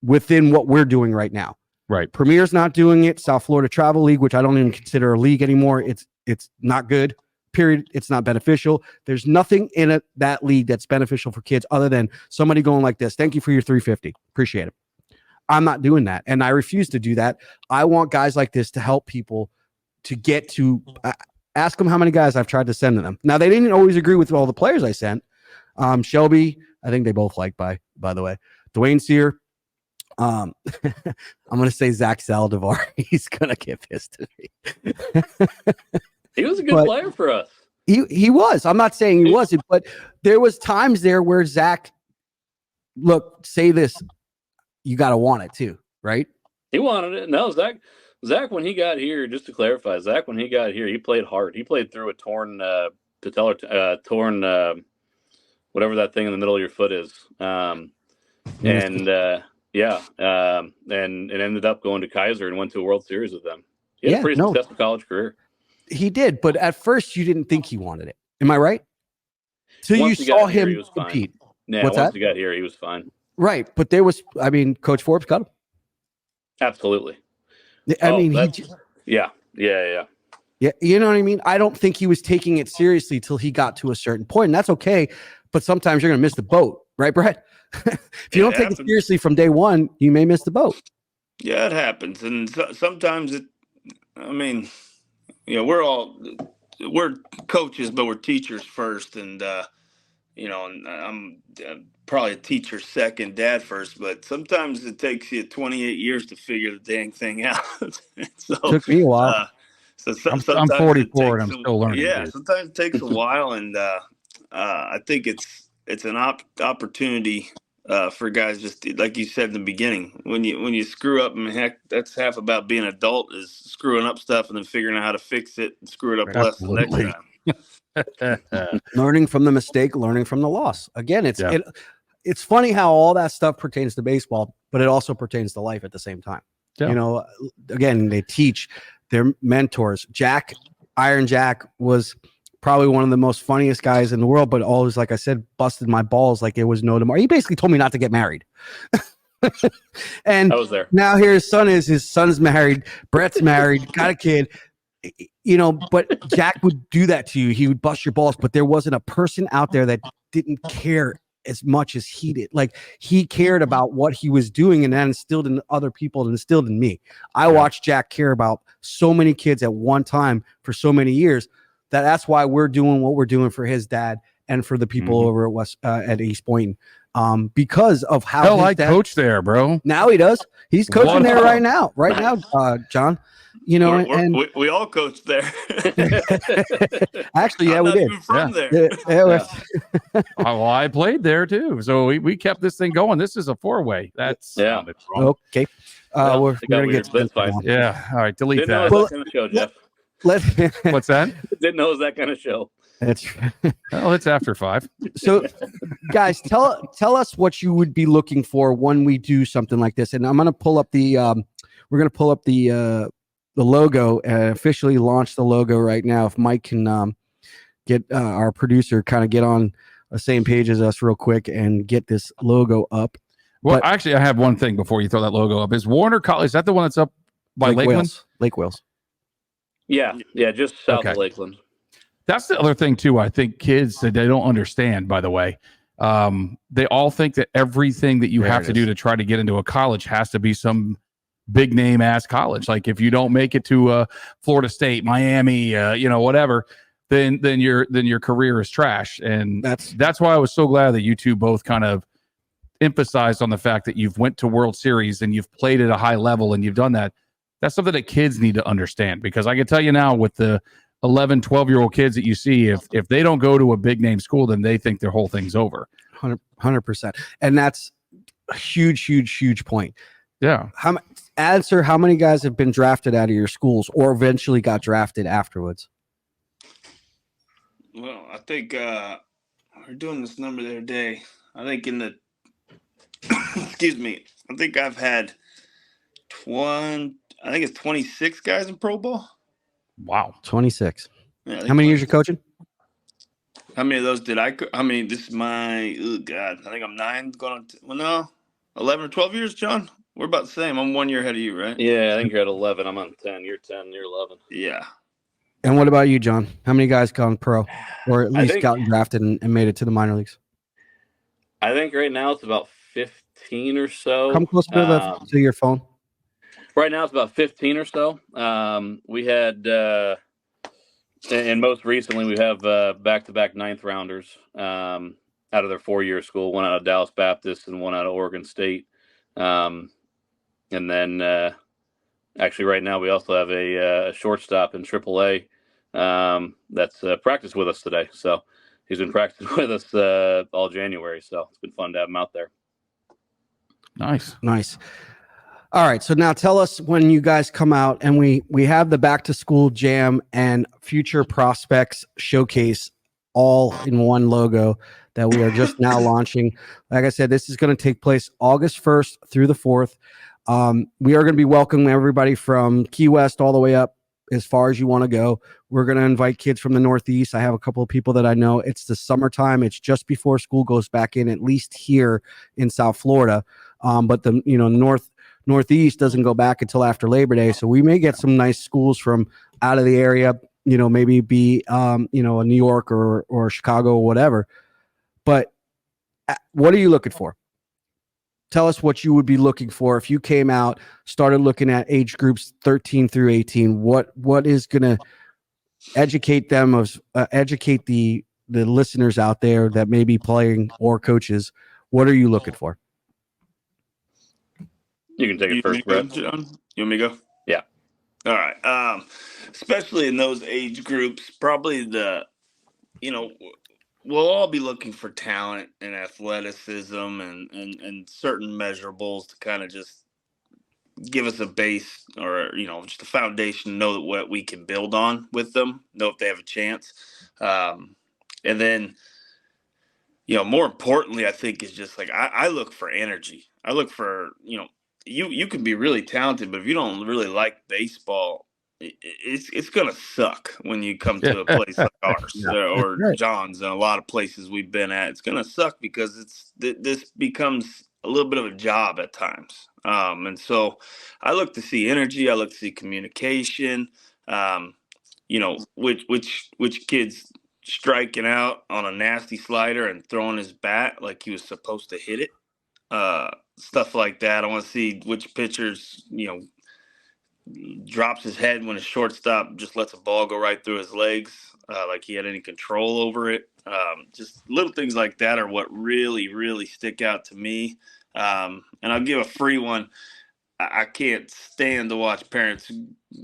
within what we're doing right now. Right. Premier's not doing it. South Florida Travel League, which I don't even consider a league anymore. It's not good, period. It's not beneficial. There's nothing in that league that's beneficial for kids other than somebody going like this. Thank you for your $350. Appreciate it. I'm not doing that. And I refuse to do that. I want guys like this to help people to get to ask them how many guys I've tried to send to them. Now, they didn't always agree with all the players I sent. Shelby, I think they both like, by the way. Dwayne Sear. I'm going to say Zach Saldivar. He's going to get pissed at me. He was a good player for us. He was. I'm not saying he wasn't, but there was times there where Zach, look, say this, you got to want it too, right? He wanted it. No, Zach, when he got here, just to clarify, Zach, when he got here, he played hard. He played through a torn patellar, torn whatever that thing in the middle of your foot is. And it ended up going to Kaiser and went to a World Series with them. He had a pretty successful college career. He did, but at first you didn't think he wanted it. Am I right? So you saw him compete. Yeah, once he got here, he was fine. Right, but there was, Coach Forbes cut him. Absolutely. Yeah, you know what I mean? I don't think he was taking it seriously till he got to a certain point, and that's okay, but sometimes you're going to miss the boat, right, Brett? If you don't take it seriously from day one, you may miss the boat. Yeah, it happens. And sometimes we're coaches, but we're teachers first. And, and I'm probably a teacher second, dad first, but sometimes it takes you 28 years to figure the dang thing out. So took me a while. I'm 44 and I'm still learning. Yeah, sometimes it takes a while. And I think it's an opportunity for guys, just like you said in the beginning, when you screw up, and heck, that's half about being an adult, is screwing up stuff and then figuring out how to fix it and screw it up less the next time. Learning from the mistake, learning from the loss. Again, it's funny how all that stuff pertains to baseball, but it also pertains to life at the same time. Yeah. Again, they teach their mentors. Iron Jack was probably one of the most funniest guys in the world, but always, like I said, busted my balls like it was no tomorrow. He basically told me not to get married. And I was there. Now here his son's married, Brett's married, got a kid, but Jack would do that to you. He would bust your balls, but there wasn't a person out there that didn't care as much as he did. Like, he cared about what he was doing, and that instilled in other people and instilled in me. I watched Jack care about so many kids at one time for so many years. That's why we're doing what we're doing for his dad and for the people over at East Point, because of how hell I coach there, bro. Now he does. He's coaching there right now, John. We all coach there. Actually, yeah, I'm we not did. Even from there. Well, I played there too, so we kept this thing going. This is a 4-way. That's okay. We're gonna get that's fine. Yeah. All right. Delete that. That kind of show, Jeff. What's that? Didn't know it was that kind of show. Well, it's after 5. So, guys, tell us what you would be looking for when we do something like this. And I'm gonna pull up the logo and officially launch the logo right now. If Mike can get our producer kind of get on the same page as us real quick and get this logo up. Well, actually, I have one thing before you throw that logo up. Is Warner College, is that the one that's up by Lakeland? Lake Wales. Yeah, just south of Lakeland. That's the other thing, too. I think kids, they don't understand, by the way. They all think that everything that you have to do to try to get into a college has to be some big name ass college. Like if you don't make it to Florida State, Miami, whatever, then your career is trash. And that's why I was so glad that you two both kind of emphasized on the fact that you've went to World Series and you've played at a high level and you've done that. That's something that kids need to understand, because I can tell you now, with the 11, 12-year-old kids that you see, if they don't go to a big name school, then they think their whole thing's over. 100%. And that's a huge point. Yeah. Answer, how many guys have been drafted out of your schools or eventually got drafted afterwards? Well, I think we're doing this number the other day. I think in the excuse me, I think I've had I think it's 26 guys in pro ball. Wow. 26. Yeah, how many years you coaching? How many of those did I mean, this is my, God, I think I'm 9 going on, 11 or 12 years, John? We're about the same. I'm 1 year ahead of you, right? Yeah, I think you're at 11. I'm on 10. You're 10. You're 11. Yeah. And what about you, John? How many guys gone pro, or at least gotten drafted and made it to the minor leagues? I think right now it's about 15 or so. Come closer to your phone. Right now it's about 15 or so. We had, and most recently we have back-to-back 9th rounders out of their 4-year school, one out of Dallas Baptist and one out of Oregon State. And then actually right now we also have a shortstop in AAA that's practiced with us today. So he's been practicing with us all January. So it's been fun to have him out there. Nice. All right. So now tell us when you guys come out and we have the back to school jam and future prospects showcase all in one logo that we are just now launching. Like I said, this is going to take place August 1st through the 4th. We are going to be welcoming everybody from Key West all the way up as far as you want to go. We're going to invite kids from the Northeast. I have a couple of people that I know. It's the summertime. It's just before school goes back in, at least here in South Florida. But the Northeast doesn't go back until after Labor Day. So we may get some nice schools from out of the area, maybe be, a New York or Chicago or whatever. But what are you looking for? Tell us what you would be looking for if you came out, started looking at age groups 13 through 18. What is going to educate them educate the listeners out there that may be playing or coaches? What are you looking for? You can take it first, Brett. John? You want me to go? Yeah. All right. Especially in those age groups, probably we'll all be looking for talent and athleticism and certain measurables to kind of just give us a base or, just a foundation to know what we can build on with them, know if they have a chance. And then, more importantly, I think is just like, I look for energy. I look for, you can be really talented, but if you don't really like baseball, it's gonna suck when you come to a place like ours or John's and a lot of places we've been at. It's gonna suck because this becomes a little bit of a job at times. And so I look to see energy. I look to see communication. Which kid's striking out on a nasty slider and throwing his bat like he was supposed to hit it. Stuff like that. I want to see which pitchers, drops his head when a shortstop just lets a ball go right through his legs, like he had any control over it. Just little things like that are what really, really stick out to me. And I'll give a free one. I can't stand to watch parents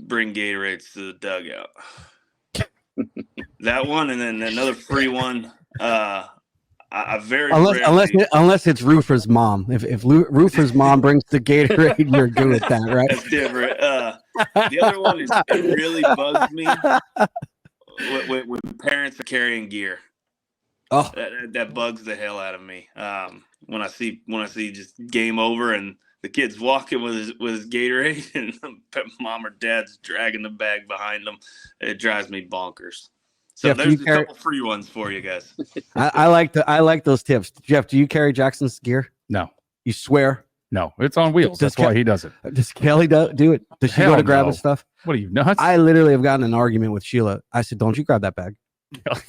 bring Gatorades to the dugout. That one, and then another free one. Unless it's Roofer's mom. If Roofer's mom brings the Gatorade, you're good with that, right? That's different. The other one is it really bugs me when parents are carrying gear. Oh, that bugs the hell out of me. When I see just game over and the kid's walking with his Gatorade and mom or dad's dragging the bag behind them, it drives me bonkers. So Jeff, there's a couple free ones for you guys. I like those tips. Jeff, do you carry Jackson's gear? No. You swear? No, it's on wheels. That's why he does it. Does Kelly do it? Does she go to grab his stuff? What are you, nuts? I literally have gotten an argument with Sheila. I said, don't you grab that bag.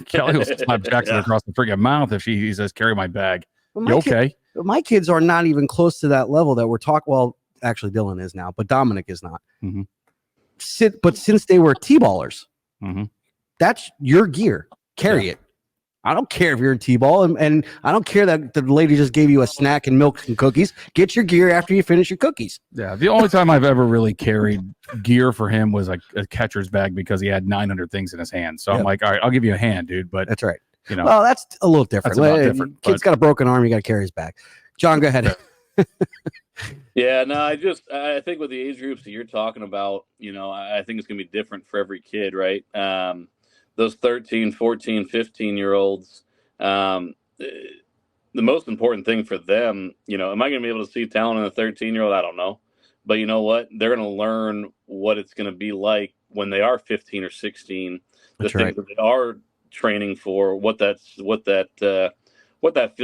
Kelly will slap Jackson across the freaking mouth if he says, carry my bag. Well, okay? My kids are not even close to that level that we're talking. Well, actually, Dylan is now, but Dominic is not. Mm-hmm. But since they were T-ballers, mm-hmm. that's your gear. Carry it. I don't care if you're in T-ball, and I don't care that the lady just gave you a snack and milk and cookies. Get your gear after you finish your cookies. Yeah, the only time I've ever really carried gear for him was like a catcher's bag because he had 900 things in his hand. So I'm like, all right, I'll give you a hand, dude. But that's right. You know, well, that's a little different. That's different. Kid's got a broken arm, you got to carry his bag. John, go ahead. Yeah, no, I think with the age groups that you're talking about, you know, I think it's going to be different for every kid, right? Those 13, 14, 15-year-olds, the most important thing for them, you know, am I going to be able to see talent in a 13-year-old? I don't know. But you know what? They're going to learn what it's going to be like when they are 15 or 16, the things that they are training for, what that feeling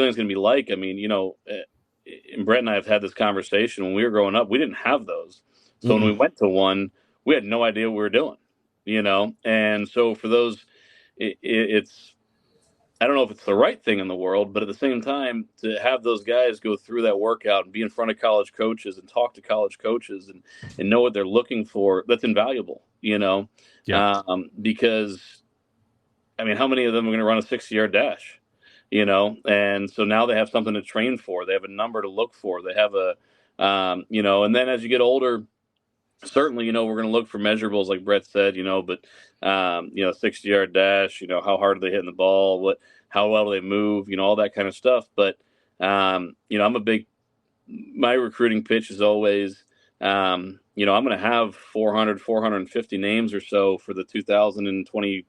is going to be like. I mean, you know, and Brett and I have had this conversation when we were growing up. We didn't have those. So when we went to one, we had no idea what we were doing, you know? And so for those, it's, I don't know if it's the right thing in the world, but at the same time, to have those guys go through that workout and be in front of college coaches and talk to college coaches and know what they're looking for, that's invaluable, you know? Yeah. Because, I mean, how many of them are going to run a 60-yard dash? You know, and so now they have something to train for. They have a number to look for. They have a, you know, and then as you get older, certainly, you know, we're going to look for measurables like Brett said, you know, but, you know, 60-yard dash, you know, how hard are they hitting the ball? How well do they move? You know, all that kind of stuff. But, you know, my recruiting pitch is always, you know, I'm going to have 400, 450 names or so for the 2020.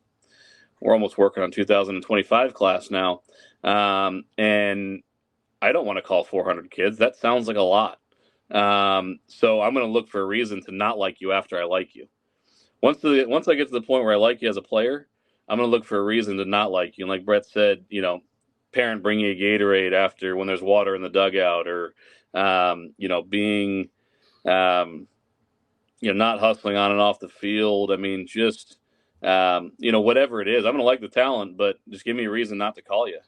We're almost working on 2025 class now. And I don't want to call 400 kids. That sounds like a lot. So I'm going to look for a reason to not like you after I like you. Once I get to the point where I like you as a player, I'm going to look for a reason to not like you. And like Brett said, you know, parent bring you a Gatorade after when there's water in the dugout, or, you know, being, you know, not hustling on and off the field. I mean, just, you know, whatever it is, I'm going to like the talent, but just give me a reason not to call you,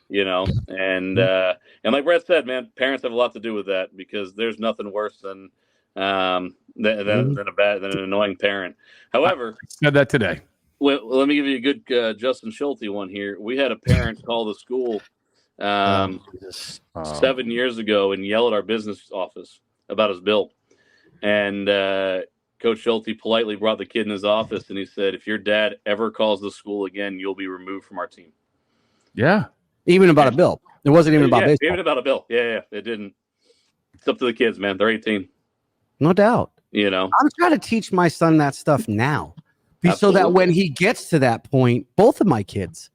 you know? And like Brett said, man, parents have a lot to do with that, because there's nothing worse than an annoying parent. However, I said that today. Well, let me give you a good Justin Schulte one here. We had a parent call the school 7 years ago and yell at our business office about his bill. And Coach Schulte politely brought the kid in his office and he said, if your dad ever calls the school again, you'll be removed from our team. Yeah. Even about a bill. It wasn't even about baseball. Even about a bill. Yeah. It didn't. It's up to the kids, man. They're 18. No doubt. You know, I'm trying to teach my son that stuff now. So that when he gets to that point, both of my kids,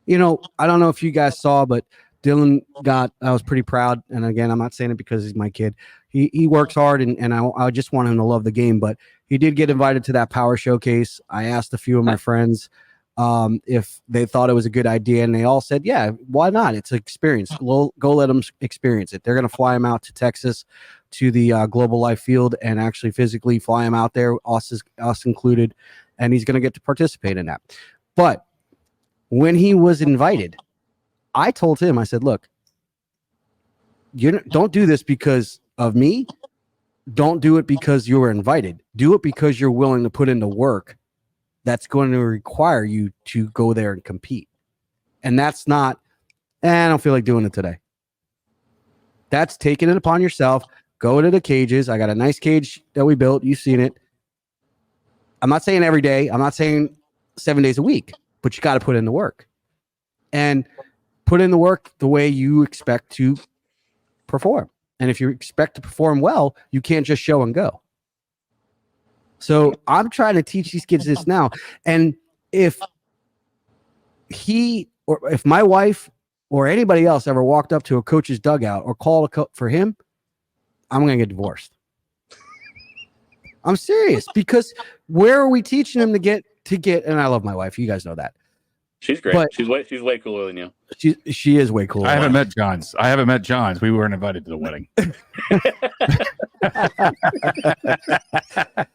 you know, I don't know if you guys saw, but Dylan I was pretty proud. And again, I'm not saying it because he's my kid. He works hard and I just want him to love the game, but he did get invited to that power showcase. I asked a few of my friends if they thought it was a good idea, and they all said, yeah, why not? It's an experience. Go let them experience it. They're going to fly him out to Texas to the Global Life Field and actually physically fly him out there, us included, and he's going to get to participate in that. But when he was invited, I told him, I said, look, don't do this because of me. Don't do it because you were invited. Do it because you're willing to put into work that's going to require you to go there and compete. And that's not, I don't feel like doing it today. That's taking it upon yourself. Go to the cages. I got a nice cage that we built. You've seen it. I'm not saying every day. I'm not saying 7 days a week, but you got to put in the work. And put in the work the way you expect to perform. And if you expect to perform well, you can't just show and go. So I'm trying to teach these kids this now. And if my wife or anybody else ever walked up to a coach's dugout or called for him, I'm going to get divorced. I'm serious, because where are we teaching him to get, and I love my wife. You guys know that. She's great. But- she's way cooler than you. She is way cooler. I haven't met John's. We weren't invited to the wedding.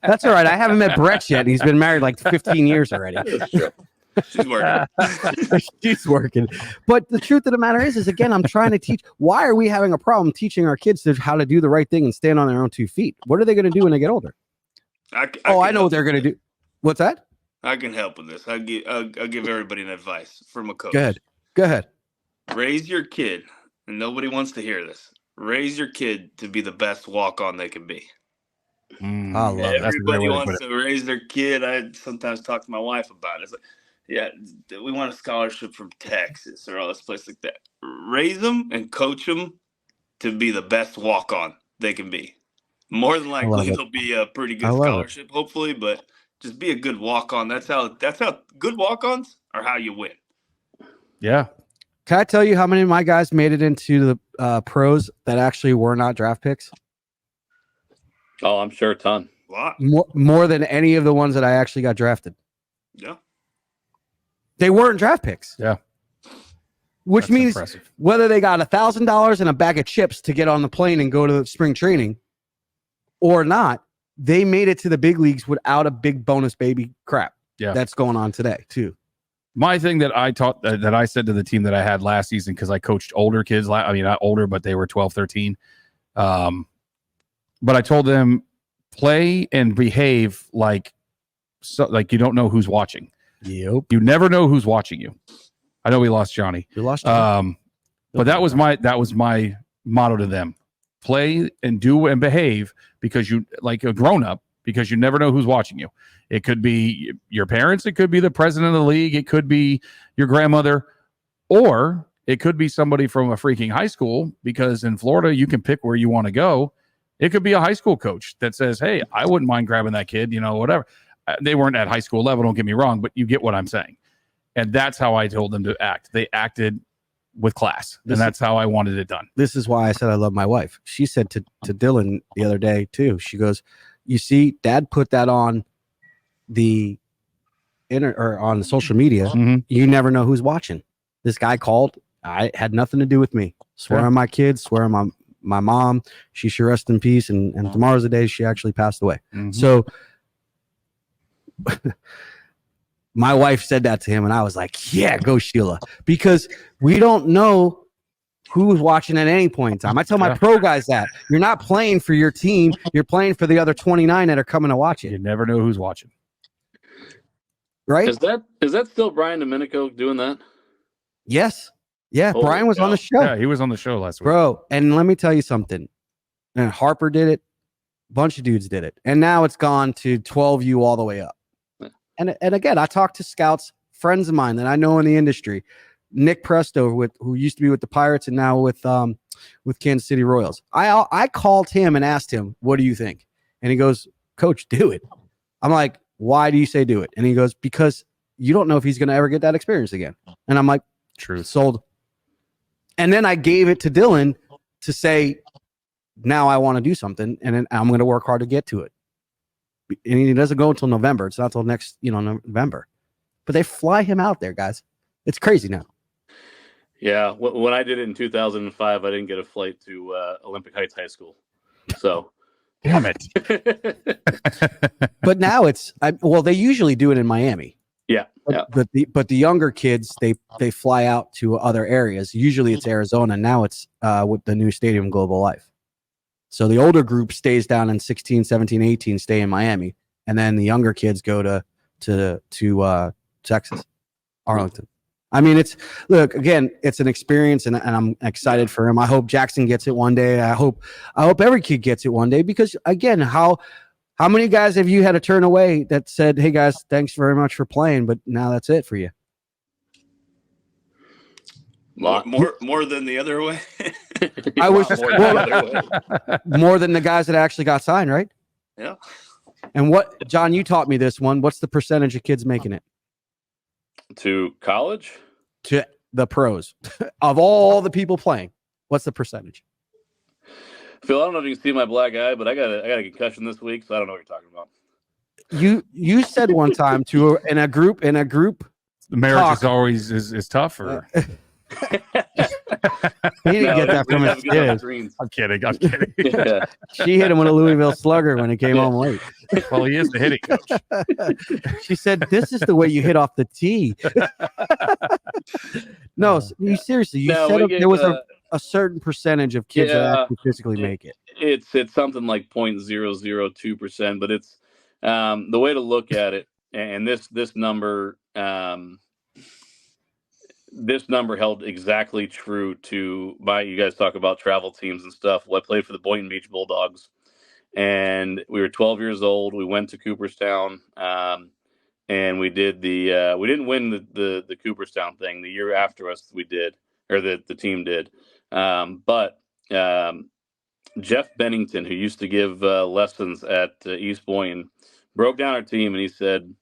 That's all right. I haven't met Brett yet. And he's been married like 15 years already. That's true. She's working. She's working. But the truth of the matter is again, I'm trying to teach. Why are we having a problem teaching our kids how to do the right thing and stand on their own 2 feet? What are they going to do when they get older? I know what they're going to do. What's that? I can help with this. I'll give everybody an advice from a coach. Go ahead. Raise your kid, and nobody wants to hear this. Raise your kid to be the best walk-on they can be. I love it. Everybody wants to raise their kid. I sometimes talk to my wife about it. It's like, yeah, we want a scholarship from Texas or all this place like that. Raise them and coach them to be the best walk-on they can be. More than likely, they'll be a pretty good scholarship, hopefully, but just be a good walk-on. That's how good walk-ons are how you win. Yeah. Can I tell you how many of my guys made it into the pros that actually were not draft picks? Oh, I'm sure a ton. A lot. More than any of the ones that I actually got drafted. Yeah. They weren't draft picks. Yeah. Which That's means impressive. whether they got $1,000 and a bag of chips to get on the plane and go to spring training or not, they made it to the big leagues without a big bonus baby crap. Yeah. That's going on today too. My thing that I taught that I said to the team that I had last season, because I coached older kids, I mean, not older, but they were 12, 13. But I told them, play and behave like you don't know who's watching. Yep. You never know who's watching you. I know we lost Johnny. You lost. But that was my motto to them. Play and do and behave because you like a grown up, because you never know who's watching you. It could be your parents. It could be the president of the league. It could be your grandmother, or it could be somebody from a freaking high school, because in Florida, you can pick where you want to go. It could be a high school coach that says, hey, I wouldn't mind grabbing that kid, whatever. They weren't at high school level, don't get me wrong, but you get what I'm saying. And that's how I told them to act. They acted with class, and that's how I wanted it done. This is why I said I love my wife. She said to Dylan the other day too. She goes, "You see, Dad put that on the on social media. Mm-hmm. You never know who's watching. This guy called. I had nothing to do with me. Swear on my kids. Swear on my mom. She should rest in peace. And tomorrow's the day she actually passed away. Mm-hmm. So." My wife said that to him, and I was like, yeah, go Sheila. Because we don't know who's watching at any point in time. I tell my pro guys that. You're not playing for your team. You're playing for the other 29 that are coming to watch it. You never know who's watching. Right? Is that still Brian Domenico doing that? Yes. Yeah, Holy Brian was cow. on the show. Yeah, he was on the show last week. Bro, and let me tell you something. And Harper did it. A bunch of dudes did it. And now it's gone to 12U all the way up. And again, I talked to scouts, friends of mine that I know in the industry. Nick Presto, who used to be with the Pirates and now with Kansas City Royals. I called him and asked him, what do you think? And he goes, Coach, do it. I'm like, why do you say do it? And he goes, because you don't know if he's going to ever get that experience again. And I'm like, true. Sold. And then I gave it to Dylan to say, now I want to do something, and I'm going to work hard to get to it. And he doesn't go until November. It's not until next, November. But they fly him out there, guys. It's crazy now. Yeah. When I did it in 2005, I didn't get a flight to Olympic Heights High School. So, damn it. But now they usually do it in Miami. Yeah. But the younger kids, they fly out to other areas. Usually it's Arizona. Now it's with the new stadium, Global Life. So the older group stays down in 16, 17, 18, stay in Miami. And then the younger kids go to Texas, Arlington. I mean, it's an experience, and I'm excited for him. I hope Jackson gets it one day. I hope every kid gets it one day, because again, how many guys have you had to turn away that said, hey guys, thanks very much for playing, but now that's it for you? More than the other way. I wish more than the guys that actually got signed, right? Yeah. And John, you taught me this one. What's the percentage of kids making it to college? To the pros of all the people playing? What's the percentage? Phil, I don't know if you can see my black eye, but I got a concussion this week, so I don't know what you're talking about. You said one time in a group The marriage Talk. is always is tough, or He didn't get that from his kids. I'm kidding. I'm kidding. Yeah. She hit him with a Louisville slugger when he came home late. Well, he is the hitting coach. She said, "This is the way you hit off the tee." No, you seriously. You No, said we get, there was a certain percentage of kids that yeah, actually physically make it. It's something like 0.002%, but it's the way to look at it. And this number held exactly true to you guys talk about travel teams and stuff. Well, I played for the Boynton Beach Bulldogs, and we were 12 years old. We went to Cooperstown, and we did we didn't win the Cooperstown thing. The year after us, we did, or the team did. But Jeff Bennington, who used to give lessons at East Boynton, broke down our team, and he said,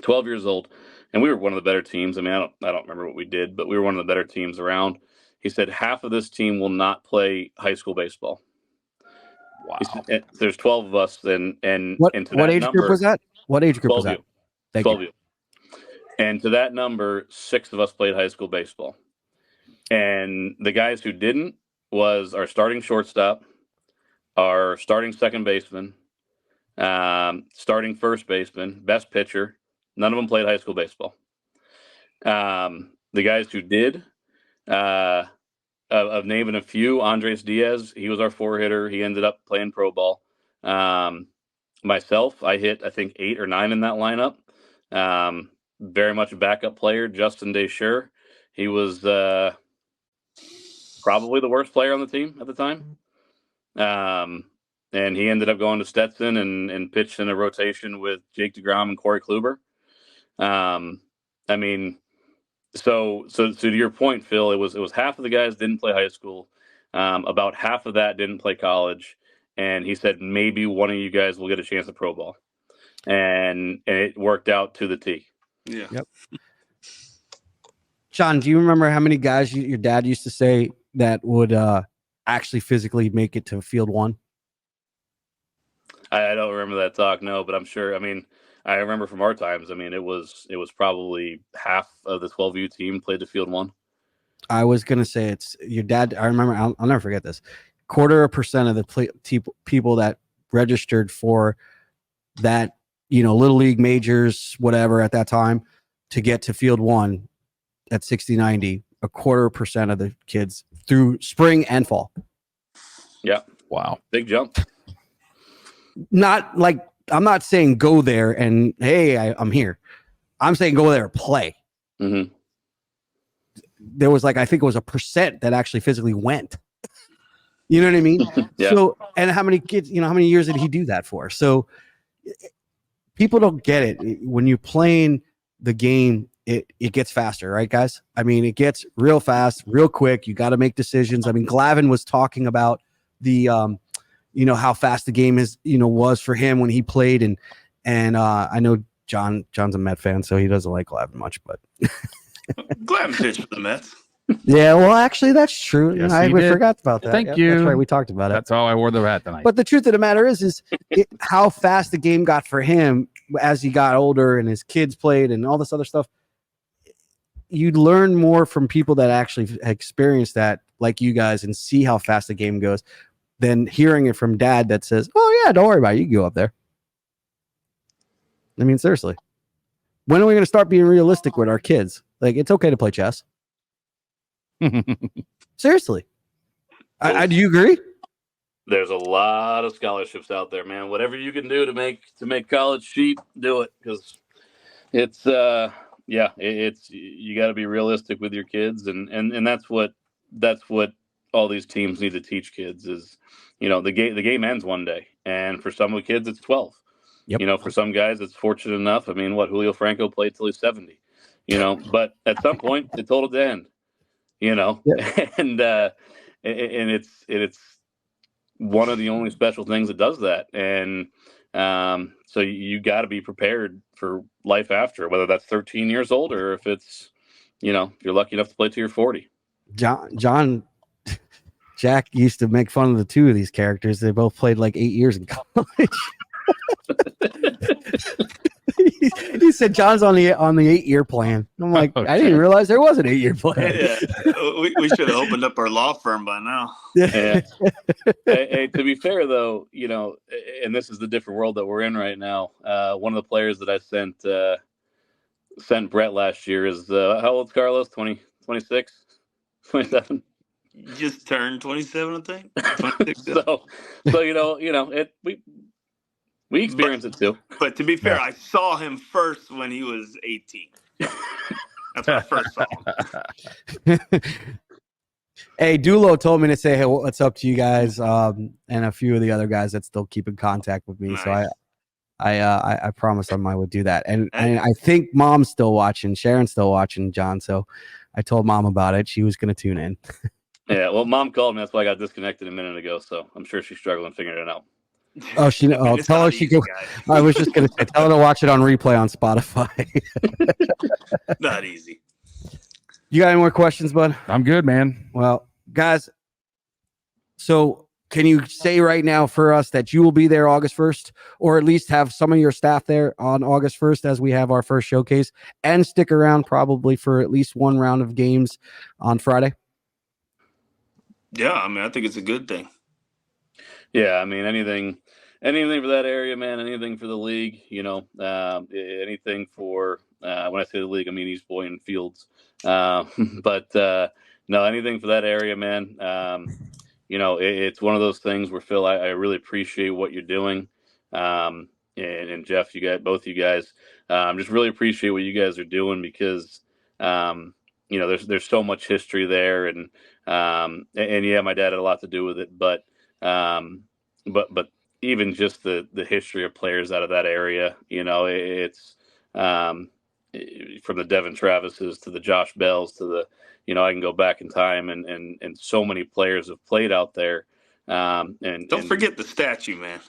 12 years old, and we were one of the better teams. I mean, I don't remember what we did, but we were one of the better teams around. He said half of this team will not play high school baseball. Wow. Said, there's 12 of us, and What age group was that? What age group was that? 12 you. And to that number, 6 of us played high school baseball. And the guys who didn't was our starting shortstop, our starting second baseman, starting first baseman, best pitcher. None of them played high school baseball. The guys who did, of naming a few, Andres Diaz, he was our 4-hitter. He ended up playing pro ball. Myself, I hit, I think, 8 or 9 in that lineup. Very much a backup player. Justin Desher, he was probably the worst player on the team at the time. And he ended up going to Stetson and pitched in a rotation with Jake DeGrom and Corey Kluber. I mean, so to your point, Phil, it was half of the guys didn't play high school. About half of that didn't play college. And he said, maybe one of you guys will get a chance at pro ball. And it worked out to the T. Yeah. Yep. John, do you remember how many guys your dad used to say that would actually physically make it to field one? I don't remember that talk, no, but I'm sure. I mean, I remember from our times. I mean, it was probably half of the 12U team played the field one. I was gonna say it's your dad. I remember. I'll never forget this. 0.25% of the people that registered for that, little league majors, whatever at that time, to get to field one at 60-90, 0.25% of the kids through spring and fall. Yeah. Wow. Big jump. Not like, I'm not saying go there and, hey, I'm here. I'm saying go there and play. Mm-hmm. There was I think it was 1% that actually physically went. You know what I mean? Yeah. So, and how many kids, how many years did he do that for? So people don't get it. When you're playing the game, it gets faster, right, guys? I mean, it gets real fast, real quick. You got to make decisions. I mean, Glavin was talking about the, how fast the game was for him when he played. And I know John's a Met fan, so he doesn't like Glavin much, but Glavin pitched for the Mets. Yeah, well, actually, that's true. Yes, I he did. forgot about that. Thank you. That's right. We talked about it. That's how I wore the hat tonight. But the truth of the matter is how fast the game got for him as he got older and his kids played and all this other stuff. You'd learn more from people that actually experienced that, like you guys, and see how fast the game goes, than hearing it from dad that says, "Oh yeah, don't worry about it. You can go up there." I mean, seriously, when are we going to start being realistic with our kids? Like, it's okay to play chess. Seriously, do you agree? There's a lot of scholarships out there, man. Whatever you can do to make college cheap, do it, because it's it's you got to be realistic with your kids, and that's what all these teams need to teach kids is, the game ends one day, and for some of the kids it's 12. Yep. For some guys it's fortunate enough. I mean, Julio Franco played till he's 70. But at some point it told it to end. Yep. and it's one of the only special things that does that. And so you got to be prepared for life after, whether that's 13 years old or if it's, if you're lucky enough to play till you're 40. Jack used to make fun of the two of these characters. They both played like 8 years in college. He said John's on the 8-year plan. I'm like, I didn't realize there was an 8-year plan. Yeah, we should have opened up our law firm by now. Yeah. Hey, to be fair though, and this is the different world that we're in right now. One of the players that I sent Brett last year is how old's Carlos? 20, 26, 27? Just turned 27, I think. 26, so we experienced it too. But to be fair, I saw him first when he was 18. That's when I first saw him. Hey, Dulo told me to say, hey, what's up to you guys, and a few of the other guys that still keep in contact with me. Nice. So I promised I would do that. And I think Mom's still watching. Sharon's still watching, John. So I told Mom about it. She was going to tune in. Yeah, well, Mom called me. That's why I got disconnected a minute ago. So I'm sure she's struggling figuring it out. Oh, tell her she can. I was just going to say, tell her to watch it on replay on Spotify. Not easy. You got any more questions, bud? I'm good, man. Well, guys, so can you say right now for us that you will be there August 1st, or at least have some of your staff there on August 1st as we have our first showcase, and stick around probably for at least one round of games on Friday? Yeah, I mean, I think it's a good thing. Yeah, I mean, anything for that area, man, anything for the league, anything for, when I say the league, I mean East Boyne Fields. But no, anything for that area, man. It's one of those things where, Phil, I really appreciate what you're doing. And Jeff, both you guys, just really appreciate what you guys are doing because, there's so much history there, and yeah, my dad had a lot to do with it, but even just the history of players out of that area, it's from the Devin Travises to the Josh Bells to the, I can go back in time and so many players have played out there. And don't forget the statue, man.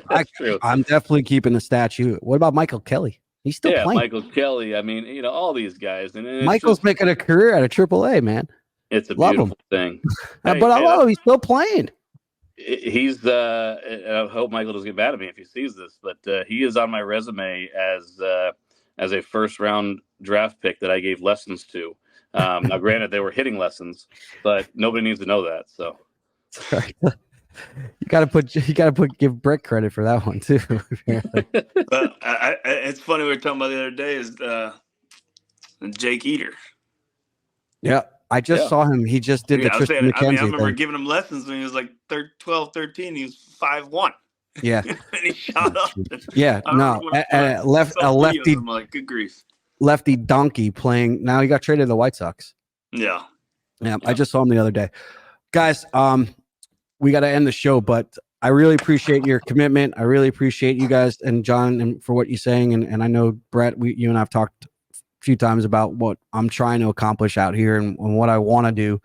That's true. I'm definitely keeping the statue. What about Michael Kelly? He's still playing. Michael Kelly. I mean, all these guys. And Michael's making a career out of AAA, man. It's a beautiful thing. But I love him. He's still playing. He's I hope Michael doesn't get mad at me if he sees this, but he is on my resume as a first round draft pick that I gave lessons to. Now, granted, they were hitting lessons, but nobody needs to know that. So, sorry. You gotta give Brett credit for that one too. But it's funny we were talking about the other day is Jake Eater. Yeah. I just saw him. He just did the Tristan McKenzie I remember thing. giving him lessons when he was like 12, 13. He was 5'1". Yeah. And he shot up. Yeah. No. A lefty. I'm like, good grief. Lefty donkey playing. Now he got traded to the White Sox. Yeah. I just saw him the other day. Guys, we got to end the show, but I really appreciate your commitment. I really appreciate you guys and John and for what you're saying. And I know, Brett, you and I have talked few times about what I'm trying to accomplish out here and what I want to do.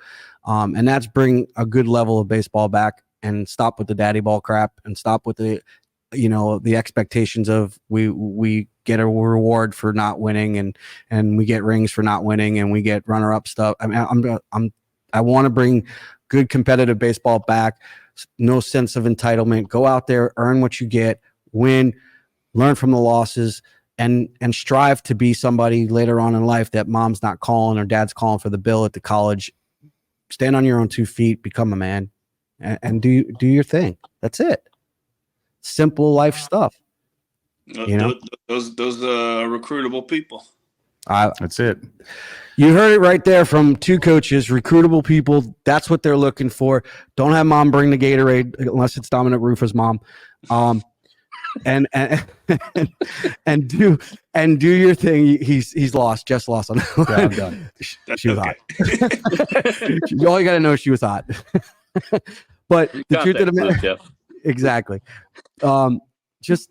And that's bring a good level of baseball back and stop with the daddy ball crap and stop with the, the expectations of we get a reward for not winning and we get rings for not winning and we get runner up stuff. I mean, I want to bring good competitive baseball back. No sense of entitlement. Go out there, earn what you get, win, learn from the losses, and strive to be somebody later on in life that mom's not calling or dad's calling for the bill at the college. Stand on your own 2 feet, become a man, and do your thing. That's it. Simple life stuff. Those recruitable people. That's it. You heard it right there from two coaches, recruitable people. That's what they're looking for. Don't have mom bring the Gatorade unless it's Dominic Rufa's mom. And do your thing. He's lost. Just lost on that. Yeah, I'm done. She was hot. All you got to know is she was hot. But the truth of the matter, exactly. Just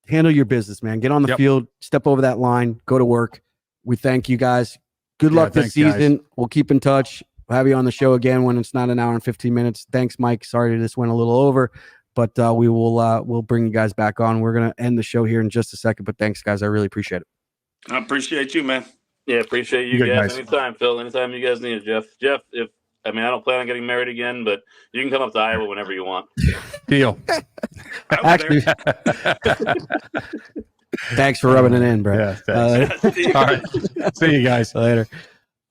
handle your business, man. Get on the field, step over that line, go to work. We thank you guys. Good luck this season. Guys. We'll keep in touch. We'll have you on the show again when it's not an hour and 15 minutes. Thanks, Mike. Sorry this went a little over. But we'll bring you guys back on. We're going to end the show here in just a second. But thanks, guys. I really appreciate it. I appreciate you, man. Yeah, appreciate you guys. Anytime, Phil. Anytime you guys need it, Jeff. Jeff, if I mean, I don't plan on getting married again, but you can come up to Iowa whenever you want. Deal. Actually, thanks for rubbing it in, bro. Yeah, thanks. All right. See you guys Later.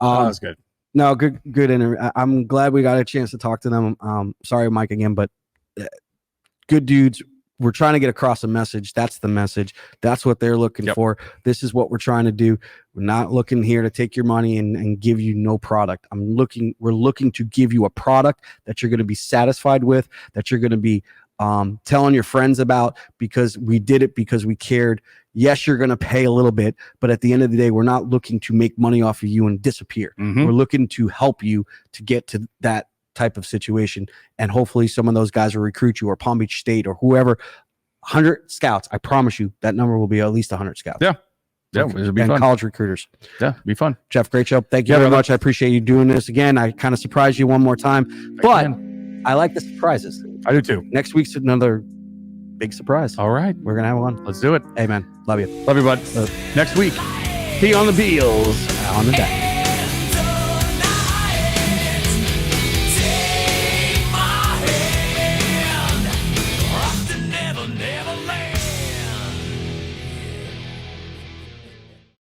That was good. No, good interview. I'm glad we got a chance to talk to them. Sorry, Mike, again, but good dudes. We're trying to get across a message. That's the message. That's what they're looking for. This is what we're trying to do. We're not looking here to take your money and give you no product. We're looking to give you a product that you're going to be satisfied with, that you're going to be telling your friends about, because we did it because we cared. Yes, you're going to pay a little bit, but at the end of the day, we're not looking to make money off of you and disappear. Mhm. We're looking to help you to get to that type of situation, and hopefully some of those guys will recruit you, or Palm Beach State or whoever. 100 scouts, I promise you that number will be at least 100 scouts. Yeah, it'll be and fun. College recruiters. Yeah, be fun. Jeff, great show. Thank you very much. I appreciate you doing this again. I kind of surprised you one more time, but I like the surprises. I do too. Next week's another big surprise. All right, We're gonna have one. let's do it. Hey man, love you. Love you, bud. Next week, Be on the Beals on the deck.